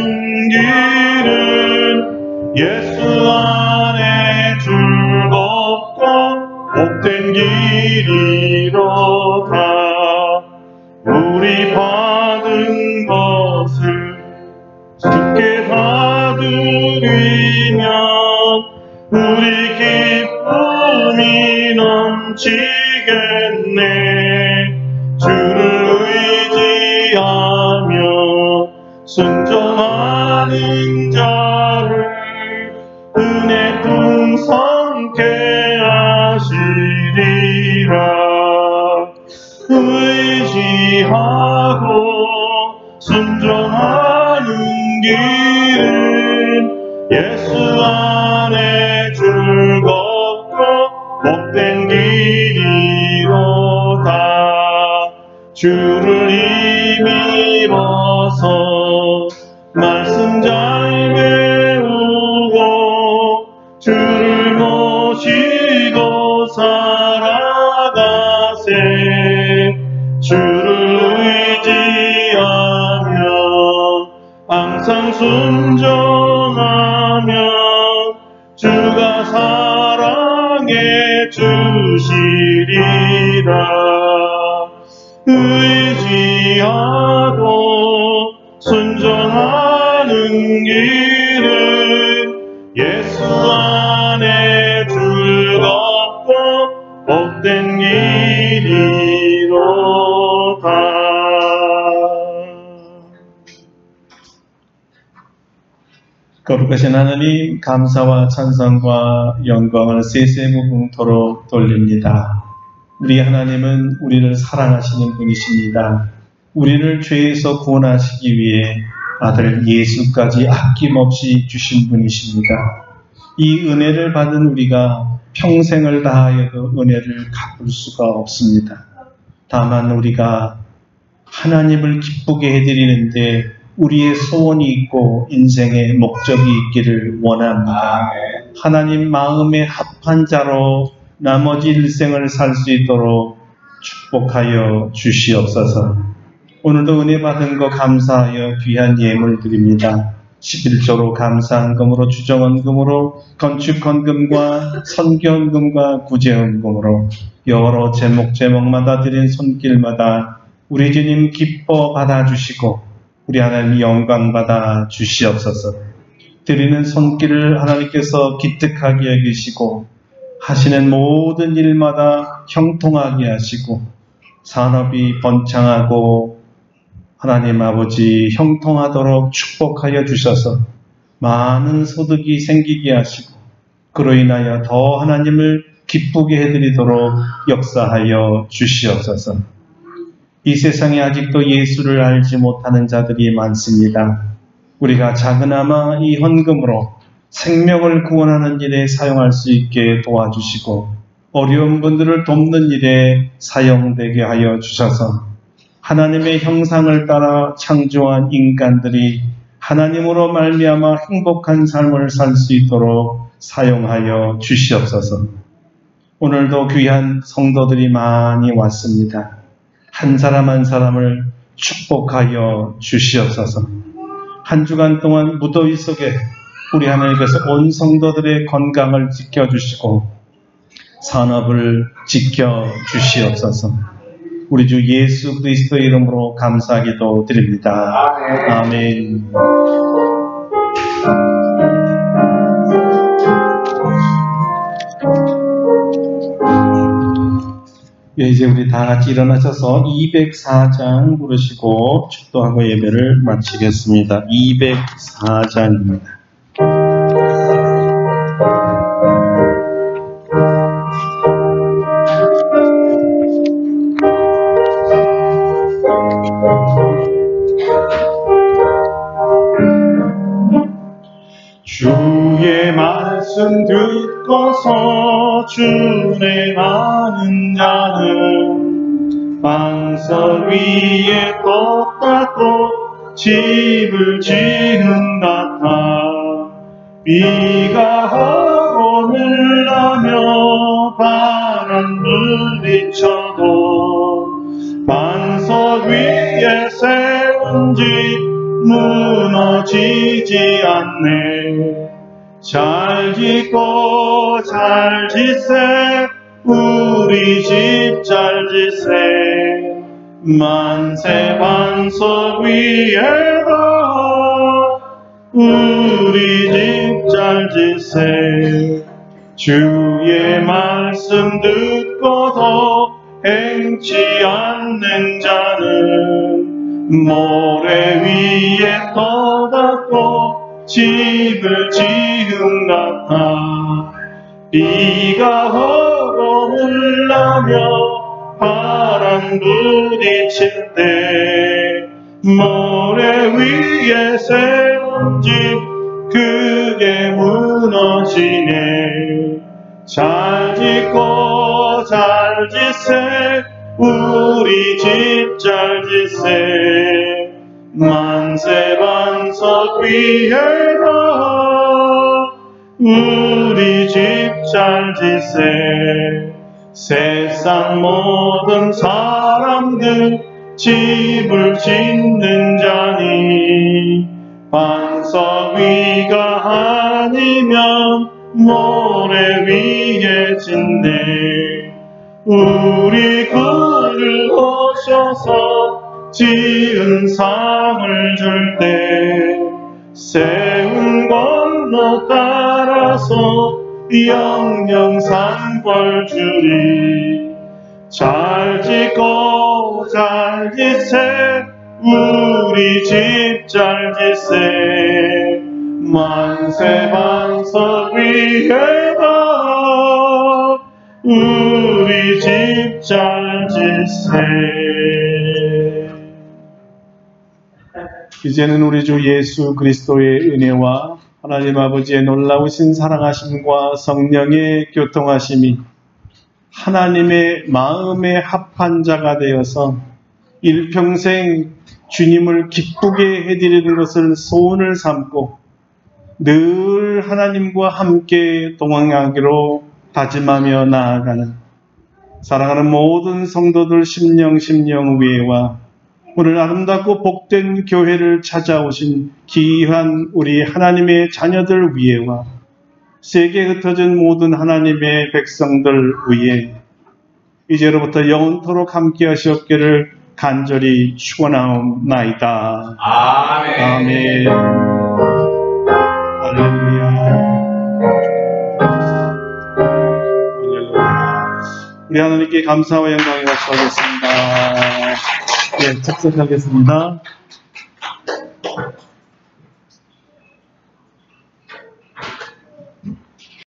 길은 예수 안에 즐겁고 복된 길이로다. 우리 받은 것을 주께 다 드리면 우리 기쁨이 넘치겠네. 주를 의지하며 순종하는 자를 은혜 풍성케 하시리라. 의지하고 순종하는 길은 예수 안에 즐겁고 복된 길이로다. 주를 힘입어서 말씀 잘 배우고 주를 모시고 살아가세. 항상 순종하며 주가 사랑해 주시리라. 의지하고 순종하는 길은 예수 안에 즐겁고 복된 길이로다. 거룩하신 하나님, 감사와 찬송과 영광을 세세무궁토록 돌립니다. 우리 하나님은 우리를 사랑하시는 분이십니다. 우리를 죄에서 구원하시기 위해 아들 예수까지 아낌없이 주신 분이십니다. 이 은혜를 받은 우리가 평생을 다하여도 은혜를 갚을 수가 없습니다. 다만 우리가 하나님을 기쁘게 해드리는데 우리의 소원이 있고 인생의 목적이 있기를 원합니다. 하나님 마음에 합한 자로 나머지 일생을 살 수 있도록 축복하여 주시옵소서. 오늘도 은혜 받은 거 감사하여 귀한 예물 드립니다. 11조로 감사헌금으로 주정헌금으로 건축헌금과 선교헌금과 구제헌금으로 여러 제목마다 드린 손길마다 우리 주님 기뻐 받아주시고 우리 하나님 영광 받아 주시옵소서. 드리는 손길을 하나님께서 기특하게 여기시고 하시는 모든 일마다 형통하게 하시고 산업이 번창하고 하나님 아버지 형통하도록 축복하여 주셔서 많은 소득이 생기게 하시고 그로 인하여 더 하나님을 기쁘게 해드리도록 역사하여 주시옵소서. 이 세상에 아직도 예수를 알지 못하는 자들이 많습니다. 우리가 작으나마 이 헌금으로 생명을 구원하는 일에 사용할 수 있게 도와주시고 어려운 분들을 돕는 일에 사용되게 하여 주셔서 하나님의 형상을 따라 창조한 인간들이 하나님으로 말미암아 행복한 삶을 살 수 있도록 사용하여 주시옵소서. 오늘도 귀한 성도들이 많이 왔습니다. 한 사람 한 사람을 축복하여 주시옵소서. 한 주간 동안 무더위 속에 우리 하나님께서 온 성도들의 건강을 지켜주시고 산업을 지켜주시옵소서. 우리 주 예수 그리스도 이름으로 감사기도 드립니다. 아멘. 예, 이제 우리 다 같이 일어나셔서 204장 부르시고 축도하고 예배를 마치겠습니다. 204장입니다. 주의 말씀 듣고서 준행하는 자는 반석 위에 떡 닦고 집을 지은 같아. 비가 오고 물나며 바람 부딪혀도 반석 위에 세운 집 무너지지 않네. 잘 짓고 잘 짓세 우리 집 잘 짓세. 만세 반석 위에다 우리 집 잘 짓세. 주의 말씀 듣고도 행치 않는 자는 모래 위에 떠닫고 집을 지은 같아. 비가 오고 물나며 바람 부딪힐 때 모래 위에 세운 집 그게 무너지네. 잘 짓고 잘 짓세 우리 집 잘 짓세. 만세 반석 위에다 우리 집 잘 짓세. 세상 모든 사람들 집을 짓는 자니 반석 위가 아니면 모래 위에 짓네. 우리 구를 오셔서 지은 상을 줄 때 세운 걸로 따라서 영영 산벌 주리. 잘 짓고 잘 짓세 우리 집 잘 짓세. 만세 반석 위에다 우리 집 잘 짓세. 이제는 우리 주 예수 그리스도의 은혜와 하나님 아버지의 놀라우신 사랑하심과 성령의 교통하심이 하나님의 마음에 합한 자가 되어서 일평생 주님을 기쁘게 해드리는 것을 소원을 삼고 늘 하나님과 함께 동행하기로 다짐하며 나아가는 사랑하는 모든 성도들 심령 위에와 오늘 아름답고 복된 교회를 찾아오신 귀한 우리 하나님의 자녀들 위에와 세계에 흩어진 모든 하나님의 백성들 위에 이제로부터 영원토록 함께 하시옵기를 간절히 축원하옵나이다. 아멘. 아멘. 할렐루야. 할렐루야. 우리 하나님께 감사와 영광을 바치겠습니다. 네, 착석하겠습니다.